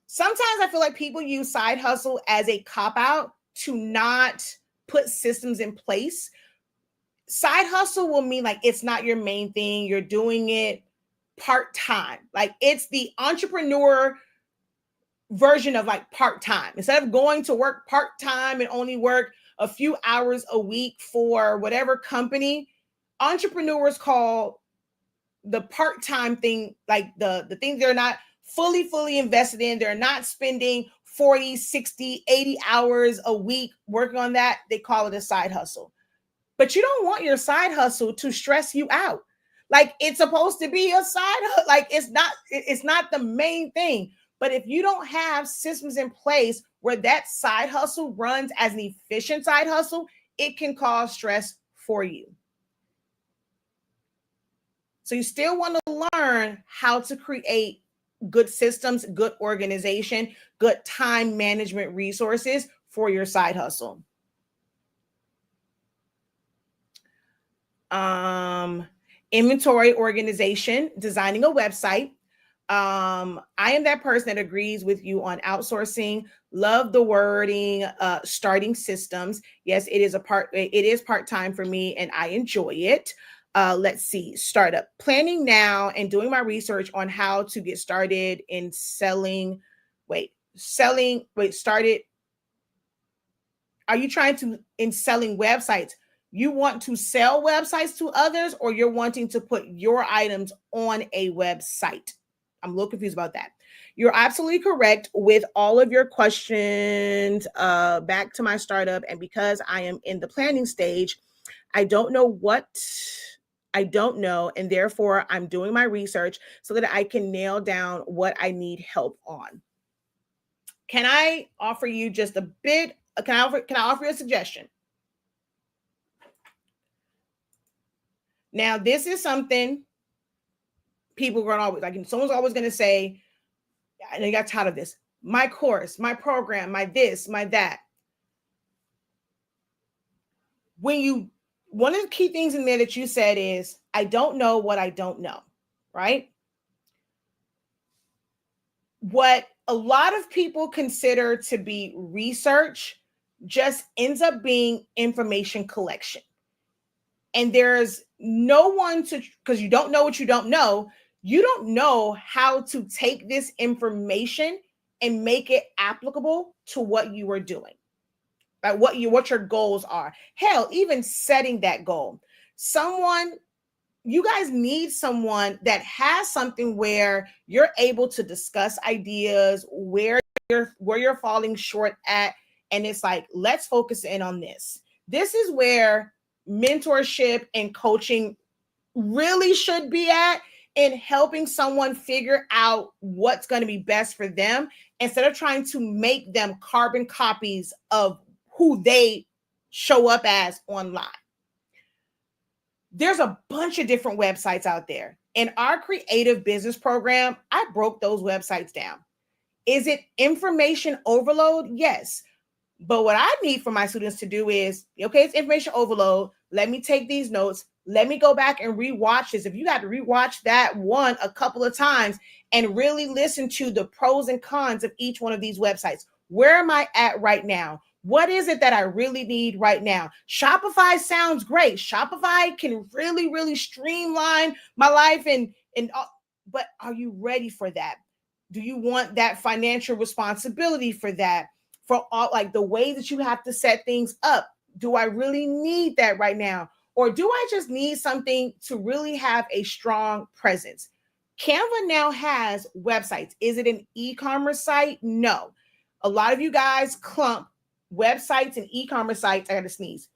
sometimes I feel like people use side hustle as a cop out to not put systems in place. Side hustle will mean like it's not your main thing. You're doing it part-time. Like it's the entrepreneur version of like part-time. Instead of going to work part-time and only work a few hours a week for whatever company, entrepreneurs call the part-time thing like the thing they're not fully invested in. They're not spending 40, 60, 80 hours a week working on that. They call it a side hustle. But you don't want your side hustle to stress you out. Like it's supposed to be a side hustle. Like it's not the main thing. But if you don't have systems in place where that side hustle runs as an efficient side hustle, it can cause stress for you. So you still want to learn how to create good systems, good organization, good time management resources for your side hustle. Inventory organization, designing a website. I am that person that agrees with you on outsourcing. Love the wording, starting systems. Yes, it is part-time for me and I enjoy it. Let's see, startup planning now and doing my research on how to get started in selling. Started. Are you trying to in selling websites? You want to sell websites to others, or you're wanting to put your items on a website? I'm a little confused about that. You're absolutely correct with all of your questions. Back to my startup. And because I am in the planning stage, I don't know what I don't know. And therefore, I'm doing my research so that I can nail down what I need help on. Can I offer you just a bit? Can I offer you a suggestion? Now, this is something people are going to always like. Someone's always going to say, and I got tired of this. My course, my program, my this, my that. One of the key things in there that you said is, I don't know what I don't know, right? What a lot of people consider to be research just ends up being information collection. And there's no one to, because you don't know what you don't know how to take this information and make it applicable to what you are doing, right? What your goals are. Hell, even setting that goal. You guys need someone that has something where you're able to discuss ideas, where you're falling short at, and it's like, let's focus in on this. This is where mentorship and coaching really should be at, in helping someone figure out what's going to be best for them instead of trying to make them carbon copies of who they show up as online. There's a bunch of different websites out there. In our creative business program, I broke those websites down. Is it information overload? Yes. But what I need for my students to do is, okay, it's information overload. Let me take these notes. Let me go back and rewatch this. If you got to rewatch that one a couple of times and really listen to the pros and cons of each one of these websites. Where am I at right now? What is it that I really need right now? Shopify sounds great. Shopify can really, really streamline my life but are you ready for that? Do you want that financial responsibility for that? For all, like the way that you have to set things up. Do I really need that right now? Or do I just need something to really have a strong presence? Canva now has websites. Is it an e-commerce site? No. A lot of you guys clump websites and e-commerce sites. I got to sneeze.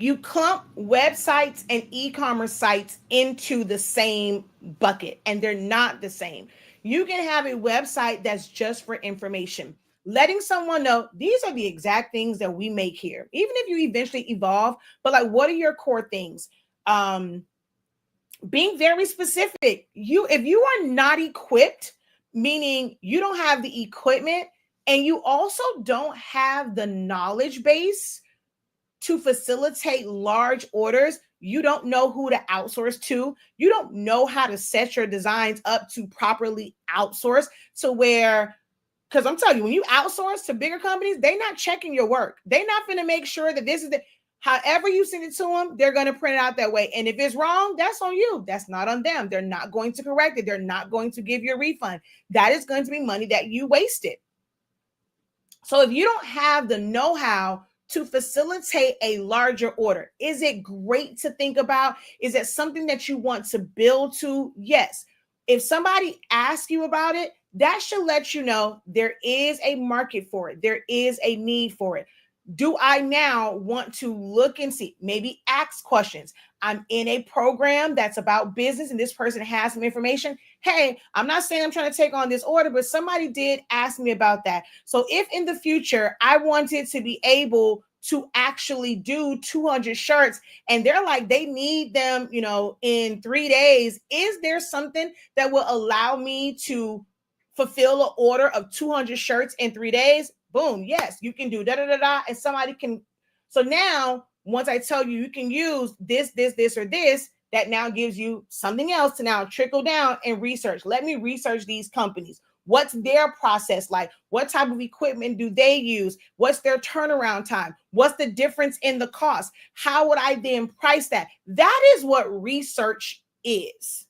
You clump websites and e-commerce sites into the same bucket, and they're not the same. You can have a website that's just for information, letting someone know these are the exact things that we make here, even if you eventually evolve. But like, what are your core things? Being very specific. If you are not equipped, meaning you don't have the equipment and you also don't have the knowledge base to facilitate large orders, you don't know who to outsource to, you don't know how to set your designs up to properly outsource to where, because I'm telling you, when you outsource to bigger companies, they're not checking your work. They're not going to make sure that this is the, however you send it to them, they're going to print it out that way. And if it's wrong, that's on you. That's not on them. They're not going to correct it. They're not going to give you a refund. That is going to be money that you wasted. So if you don't have the know-how to facilitate a larger order, is it great to think about? Is it something that you want to build to? Yes. If somebody asks you about it, that should let you know there is a market for it. There is a need for it. Do I now want to look and see, maybe ask questions? I'm in a program that's about business and this person has some information. Hey, I'm not saying I'm trying to take on this order, but somebody did ask me about that. So if in the future I wanted to be able to actually do 200 shirts and they're like, they need them, in 3 days, is there something that will allow me to fulfill an order of 200 shirts in 3 days? Boom. Yes, you can do da da da da. And somebody can. So now, once I tell you, you can use this, or this, that now gives you something else to now trickle down and research. Let me research these companies. What's their process like? What type of equipment do they use? What's their turnaround time? What's the difference in the cost? How would I then price that? That is what research is.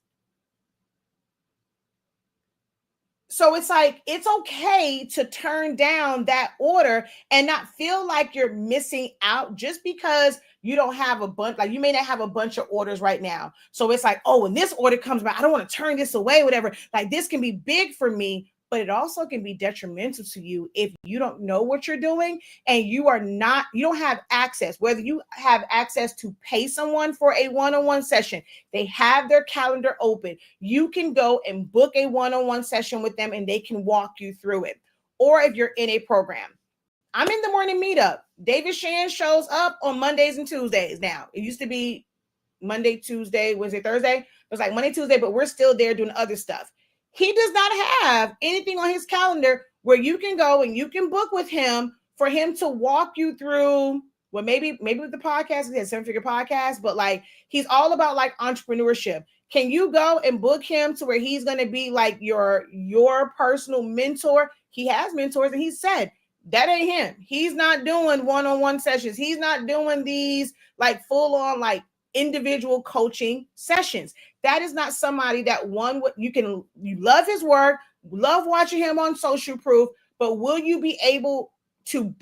So it's like, it's okay to turn down that order and not feel like you're missing out just because you don't have a bunch, like you may not have a bunch of orders right now. So it's like, oh, when this order comes back, I don't want to turn this away, whatever. Like this can be big for me, but it also can be detrimental to you if you don't know what you're doing and you don't have access, whether you have access to pay someone for a one-on-one session, they have their calendar open. You can go and book a one-on-one session with them and they can walk you through it. Or if you're in a program, I'm in the morning meetup. David Shan shows up on Mondays and Tuesdays now. It used to be Monday, Tuesday, Wednesday, Thursday. It was like Monday, Tuesday, but we're still there doing other stuff. He does not have anything on his calendar where you can go and you can book with him for him to walk you through. Well, maybe with the podcast, he has 7-figure podcast, but like he's all about like entrepreneurship. Can you go and book him to where he's going to be like your personal mentor? He has mentors and he said, that ain't him. He's not doing one-on-one sessions. He's not doing these like full on like individual coaching sessions. That is not somebody that you love his work, love watching him on Social Proof, but will you be able to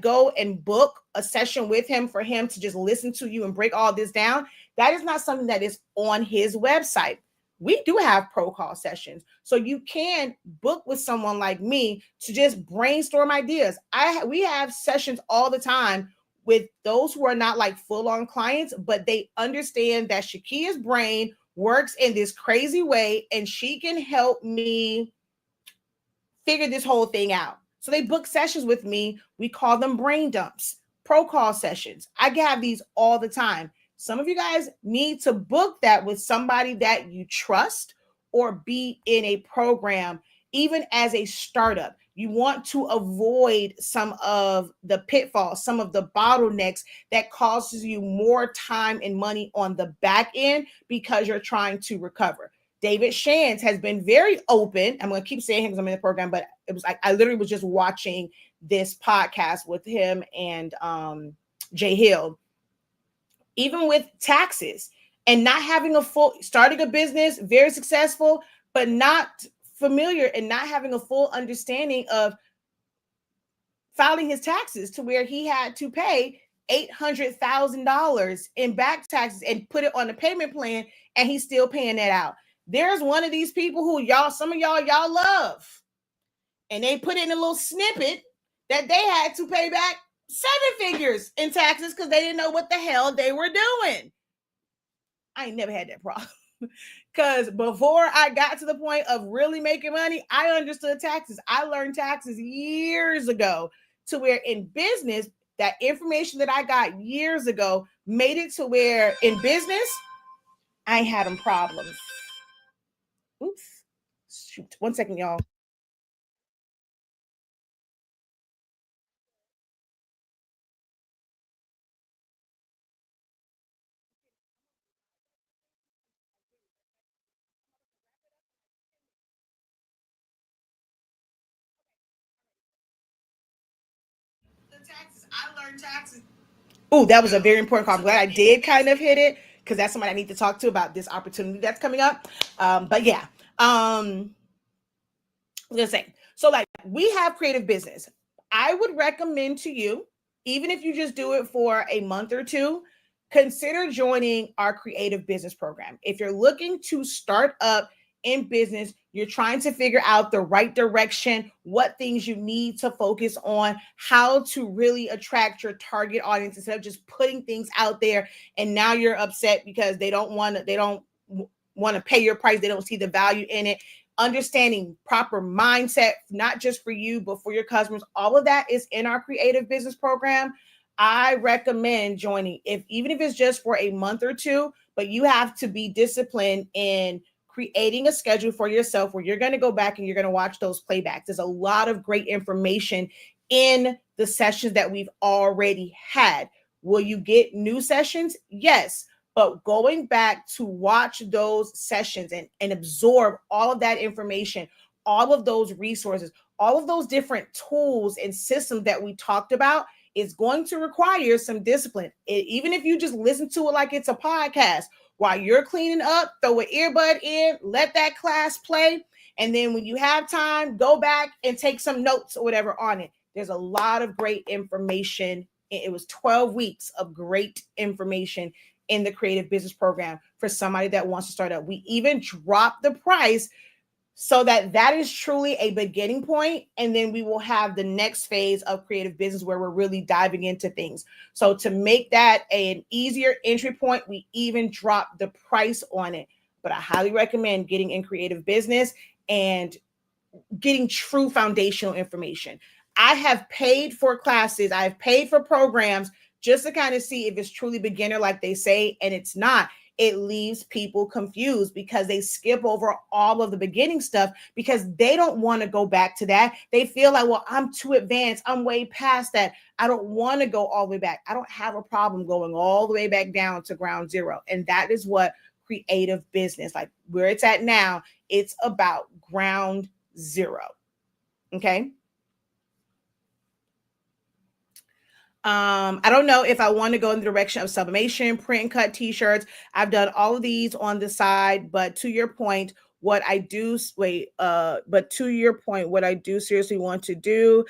go and book a session with him for him to just listen to you and break all this down? That is not something that is on his website. We do have ProCall sessions. So you can book with someone like me to just brainstorm ideas. We have sessions all the time with those who are not like full-on clients, but they understand that Shakeya's brain works in this crazy way and she can help me figure this whole thing out. So they book sessions with me. We call them brain dumps, ProCall sessions. I have these all the time. Some of you guys need to book that with somebody that you trust or be in a program, even as a startup. You want to avoid some of the pitfalls, some of the bottlenecks that causes you more time and money on the back end because you're trying to recover. David Shands has been very open. I'm going to keep saying him because I'm in the program, but it was like I literally was just watching this podcast with him and Jay Hill. Even with taxes and not having starting a business, very successful, but not familiar and not having a full understanding of filing his taxes to where he had to pay $800,000 in back taxes and put it on a payment plan, and he's still paying that out. There's one of these people who some of y'all love, and they put in a little snippet that they had to pay back 7 figures in taxes because they didn't know what the hell they were doing. I ain't never had that problem. Because before I got to the point of really making money, I understood taxes. I learned taxes years ago, to where in business, that information that I got years ago made it to where in business, I ain't had them problems. Oops. Shoot. 1 second, y'all. The taxes. I learned taxes. Oh, that was a very important call. I'm glad I did kind of hit it, because that's somebody I need to talk to about this opportunity that's coming up. But yeah, I was gonna say, so like we have creative business. I would recommend to you, even if you just do it for a month or two, consider joining our creative business program. If you're looking to start up in business, you're trying to figure out the right direction, what things you need to focus on, how to really attract your target audience instead of just putting things out there and now you're upset because they don't want to pay your price, they don't see the value in it. Understanding proper mindset, not just for you, but for your customers. All of that is in our creative business program. I recommend joining, if even if it's just for a month or two, but you have to be disciplined in creating a schedule for yourself where you're going to go back and you're going to watch those playbacks. There's a lot of great information in the sessions that we've already had. Will you get new sessions? Yes. But going back to watch those sessions and absorb all of that information, all of those resources, all of those different tools and systems that we talked about is going to require some discipline. Even if you just listen to it like it's a podcast, while you're cleaning up, throw an earbud in, let that class play. And then when you have time, go back and take some notes or whatever on it. There's a lot of great information. It was 12 weeks of great information in the creative business program for somebody that wants to start up. We even drop the price so that is truly a beginning point, and then we will have the next phase of creative business where we're really diving into things. So to make that an easier entry point, we even drop the price on it. But I highly recommend getting in creative business and getting true foundational information. I have paid for classes, I've paid for programs just to kind of see if it's truly beginner, like they say, and it's not. It leaves people confused because they skip over all of the beginning stuff because they don't want to go back to that. They feel like, well, I'm too advanced. I'm way past that. I don't want to go all the way back. I don't have a problem going all the way back down to ground zero. And that is what creative business, like where it's at now, it's about ground zero. Okay. I don't know if I want to go in the direction of sublimation, print and cut t-shirts. I've done all of these on the side, but to your point, what I do what I do seriously want to do,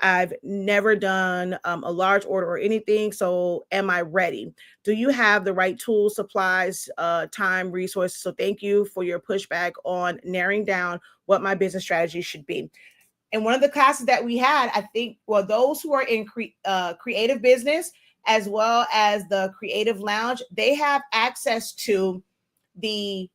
I've never done a large order or anything. So am I ready? Do you have the right tools, supplies, time, resources? So thank you for your pushback on narrowing down what my business strategy should be. And one of the classes that we had, I think, well, those who are in creative business as well as the creative lounge, they have access to the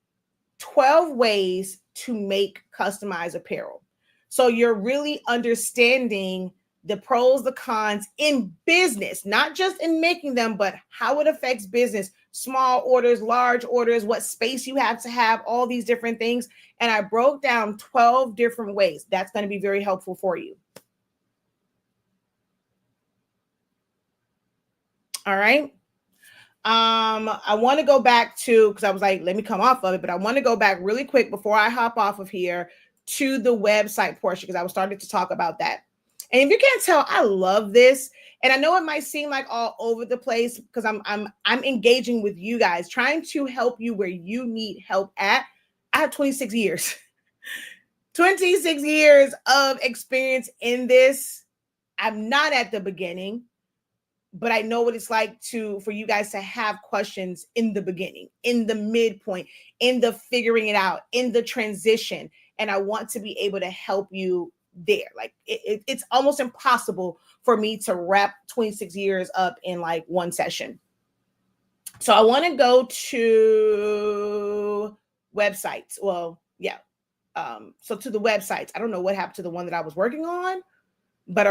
12 ways to make customized apparel. So you're really understanding the pros, the cons in business, not just in making them, but how it affects business, small orders, large orders, what space you have to have, all these different things. And I broke down 12 different ways. That's going to be very helpful for you. All right. I want to go back to, because I was like, let me come off of it, but I want to go back really quick before I hop off of here to the website portion, because I was starting to talk about that. And if you can't tell, I love this. And I know it might seem like all over the place because I'm engaging with you guys, trying to help you where you need help at. I have 26 years. 26 years of experience in this. I'm not at the beginning, but I know what it's like for you guys to have questions in the beginning, in the midpoint, in the figuring it out, in the transition. And I want to be able to help you there. Like it's almost impossible for me to wrap 26 years up in like one session. So I want to go to websites. Well, yeah. So to the websites, I don't know what happened to the one that I was working on, but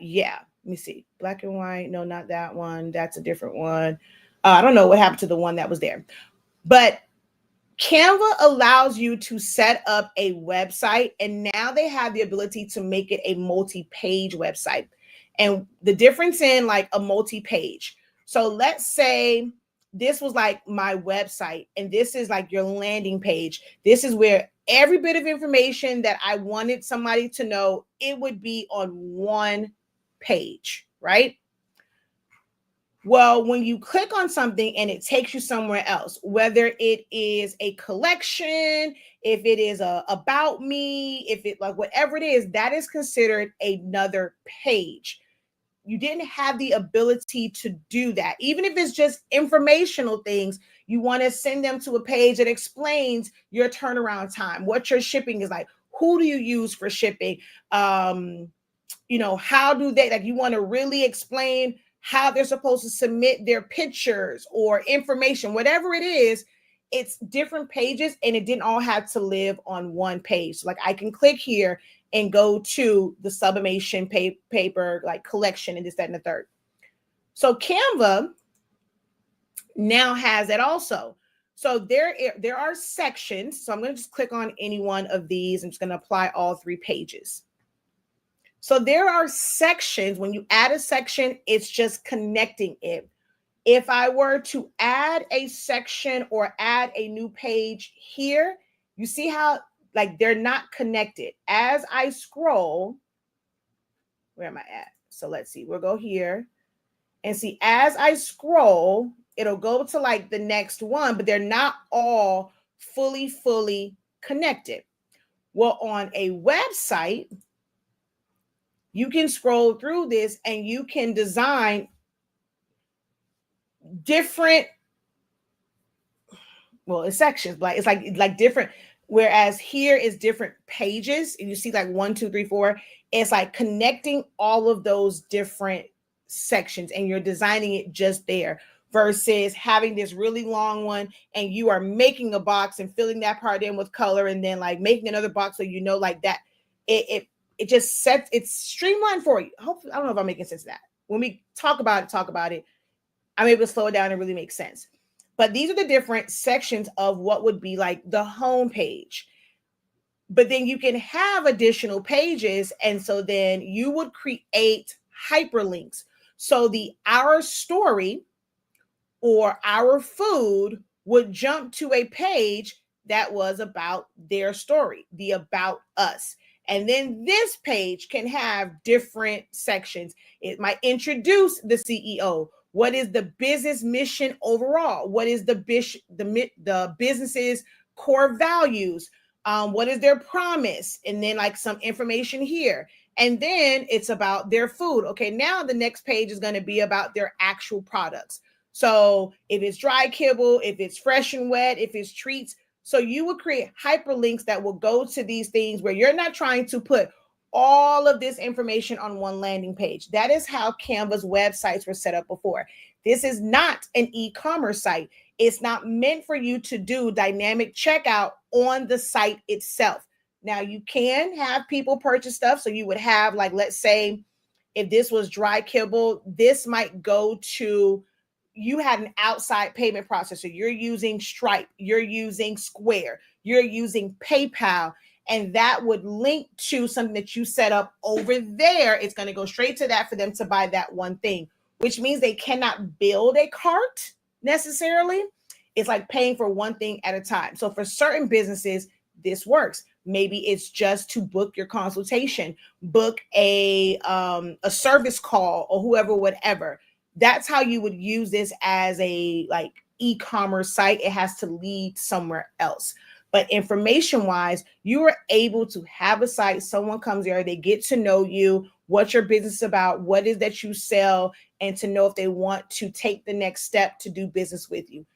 yeah, let me see. Black and white. No, not that one. That's a different one. I don't know what happened to the one that was there, but Canva allows you to set up a website, and now they have the ability to make it a multi-page website. And the difference in like a multi-page. So let's say this was like my website, and this is like your landing page. This is where every bit of information that I wanted somebody to know, it would be on one page, right? Well, when you click on something and it takes you somewhere else, whether it is a collection, if it is a about me, if it like whatever it is, that is considered another page. You didn't have the ability to do that. Even if it's just informational things, you want to send them to a page that explains your turnaround time, what your shipping is like, who do you use for shipping? How do they, like, you want to really explain how they're supposed to submit their pictures or information, whatever it is. It's different pages, and it didn't all have to live on one page. So like I can click here and go to the sublimation paper, like collection and this, that, and the third. So Canva now has it also. So there are sections. So I'm going to just click on any one of these. I'm just going to apply all 3 pages. So there are sections. When you add a section, it's just connecting it. If I were to add a section or add a new page here, you see how like they're not connected. As I scroll, where am I at? So let's see, we'll go here and see, as I scroll, it'll go to like the next one, but they're not all fully connected. Well, on a website, you can scroll through this and you can design different, well, it's sections, but it's like different. Whereas here is different pages, and you see like 1, 2, 3, 4. It's like connecting all of those different sections, and you're designing it just there. Versus having this really long one, and you are making a box and filling that part in with color, and then like making another box, so like that. It just sets, it's streamlined for you. Hopefully, I don't know if I'm making sense of that. When we talk about it, I'm able to slow it down and really make sense. But these are the different sections of what would be like the home page. But then you can have additional pages. And so then you would create hyperlinks. So the our story or our food would jump to a page that was about their story, the about us. And then this page can have different sections. It might introduce the CEO. What is the business mission overall? What is the business's core values? What is their promise? And then like some information here. And then it's about their food. Okay, now the next page is going to be about their actual products. So if it's dry kibble, if it's fresh and wet, if it's treats. So you would create hyperlinks that will go to these things where you're not trying to put all of this information on one landing page. That is how Canva's websites were set up before. This is not an e-commerce site. It's not meant for you to do dynamic checkout on the site itself. Now you can have people purchase stuff. So you would have, like, let's say if this was dry kibble, this might go to, you had an outside payment processor. You're using Stripe, you're using Square, you're using PayPal, and that would link to something that you set up over there. It's going to go straight to that for them to buy that one thing, which means they cannot build a cart necessarily. It's like paying for one thing at a time. So for certain businesses, this works. Maybe it's just to book your consultation, book a service call, or whoever, whatever. That's how you would use this as a like e-commerce site. It has to lead somewhere else. But information wise, you are able to have a site. Someone comes there, they get to know you, what your business is about, what is that you sell, and to know if they want to take the next step to do business with you.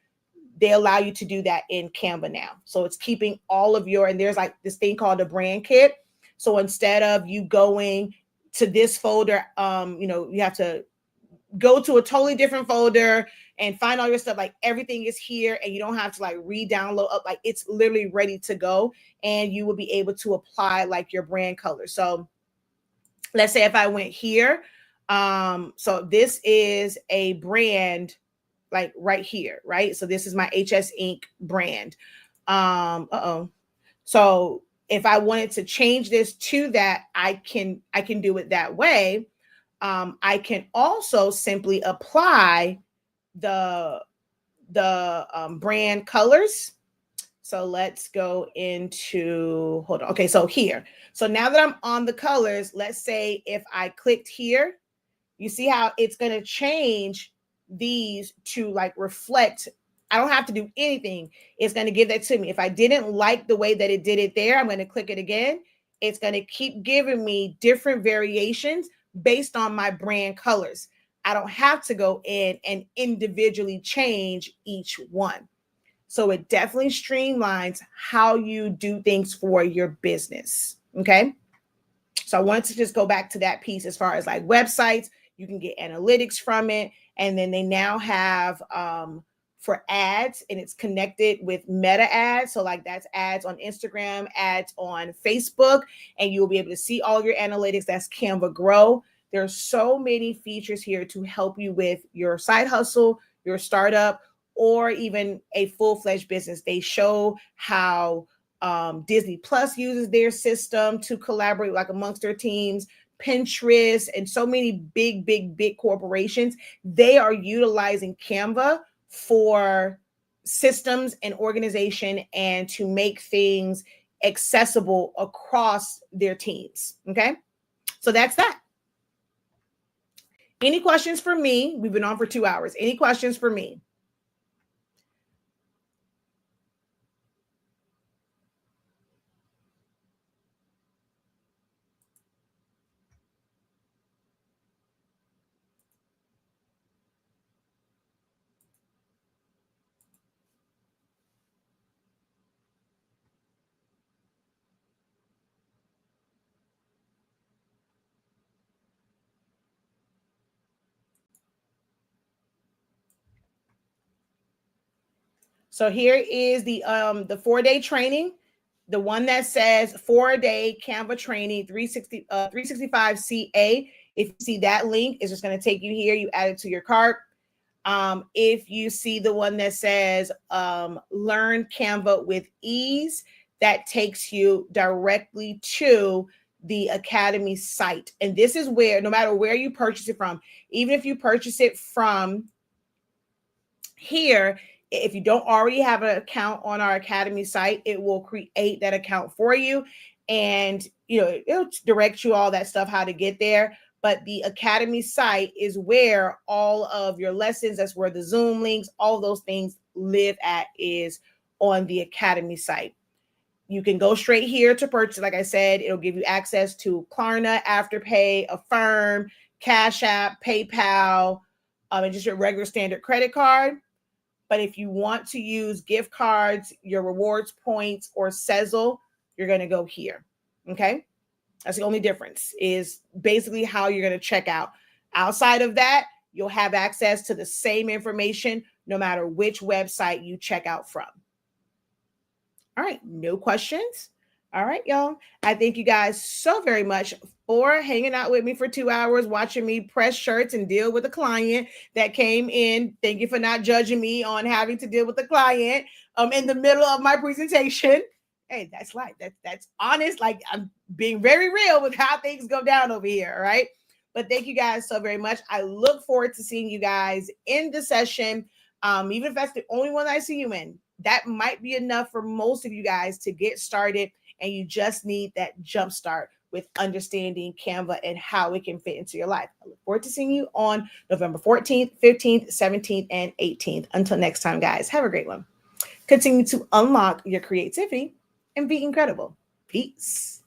They allow you to do that in Canva now. So it's keeping all of your, and there's like this thing called a brand kit. So instead of you going to this folder, you have to go to a totally different folder and find all your stuff. Like everything is here and you don't have to like re-download up. Like it's literally ready to go and you will be able to apply like your brand color. So let's say if I went here, so this is a brand like right here, right? So this is my HS Inc. brand. So if I wanted to change this to that, I can do it that way. I can also simply apply the brand colors. So let's go into, hold on. Okay, so here. So now that I'm on the colors, let's say if I clicked here, you see how it's going to change these to like reflect. I don't have to do anything. It's going to give that to me. If I didn't like the way that it did it there, I'm going to click it again. It's going to keep giving me different variations based on my brand colors. I don't have to go in and individually change each one. So it definitely streamlines how you do things for your business. Okay. So I wanted to just go back to that piece as far as like websites. You can get analytics from it. And then they now have for ads, and it's connected with meta ads. So like that's ads on Instagram, ads on Facebook, and you'll be able to see all your analytics. That's Canva Grow. There's so many features here to help you with your side hustle, your startup, or even a full-fledged business. They show how Disney Plus uses their system to collaborate like amongst their teams. Pinterest and so many big corporations, they are utilizing Canva for systems and organization and to make things accessible across their teams. Okay, so that's that. Any questions for me? We've been on for 2 hours. Any questions for me? So here is the 4-day training, the one that says 4-day Canva training 365 CA. If you see that link, it's just going to take you here. You add it to your cart. If you see the one that says learn Canva with ease, that takes you directly to the Academy site. And this is where, no matter where you purchase it from, even if you purchase it from here, if you don't already have an account on our Academy site, it will create that account for you. And, it'll direct you all that stuff, how to get there. But the Academy site is where all of your lessons, that's where the Zoom links, all those things live at, is on the Academy site. You can go straight here to purchase. Like I said, it'll give you access to Klarna, Afterpay, Affirm, Cash App, PayPal, and just your regular standard credit card. But if you want to use gift cards, your rewards points, or Sezzle, you're going to go here. Okay. That's the only difference, is basically how you're going to check out. Outside of that, you'll have access to the same information no matter which website you check out from. All right. No questions. All right, y'all. I thank you guys so very much for hanging out with me for 2 hours, watching me press shirts and deal with a client that came in. Thank you for not judging me on having to deal with the client in the middle of my presentation. Hey, that's life. That's honest. Like, I'm being very real with how things go down over here. All right. But thank you guys so very much. I look forward to seeing you guys in the session. Even if that's the only one I see you in, that might be enough for most of you guys to get started. And you just need that jump start with understanding Canva and how it can fit into your life. I look forward to seeing you on November 14th, 15th, 17th, and 18th. Until next time, guys, have a great one. Continue to unlock your creativity and be incredible. Peace.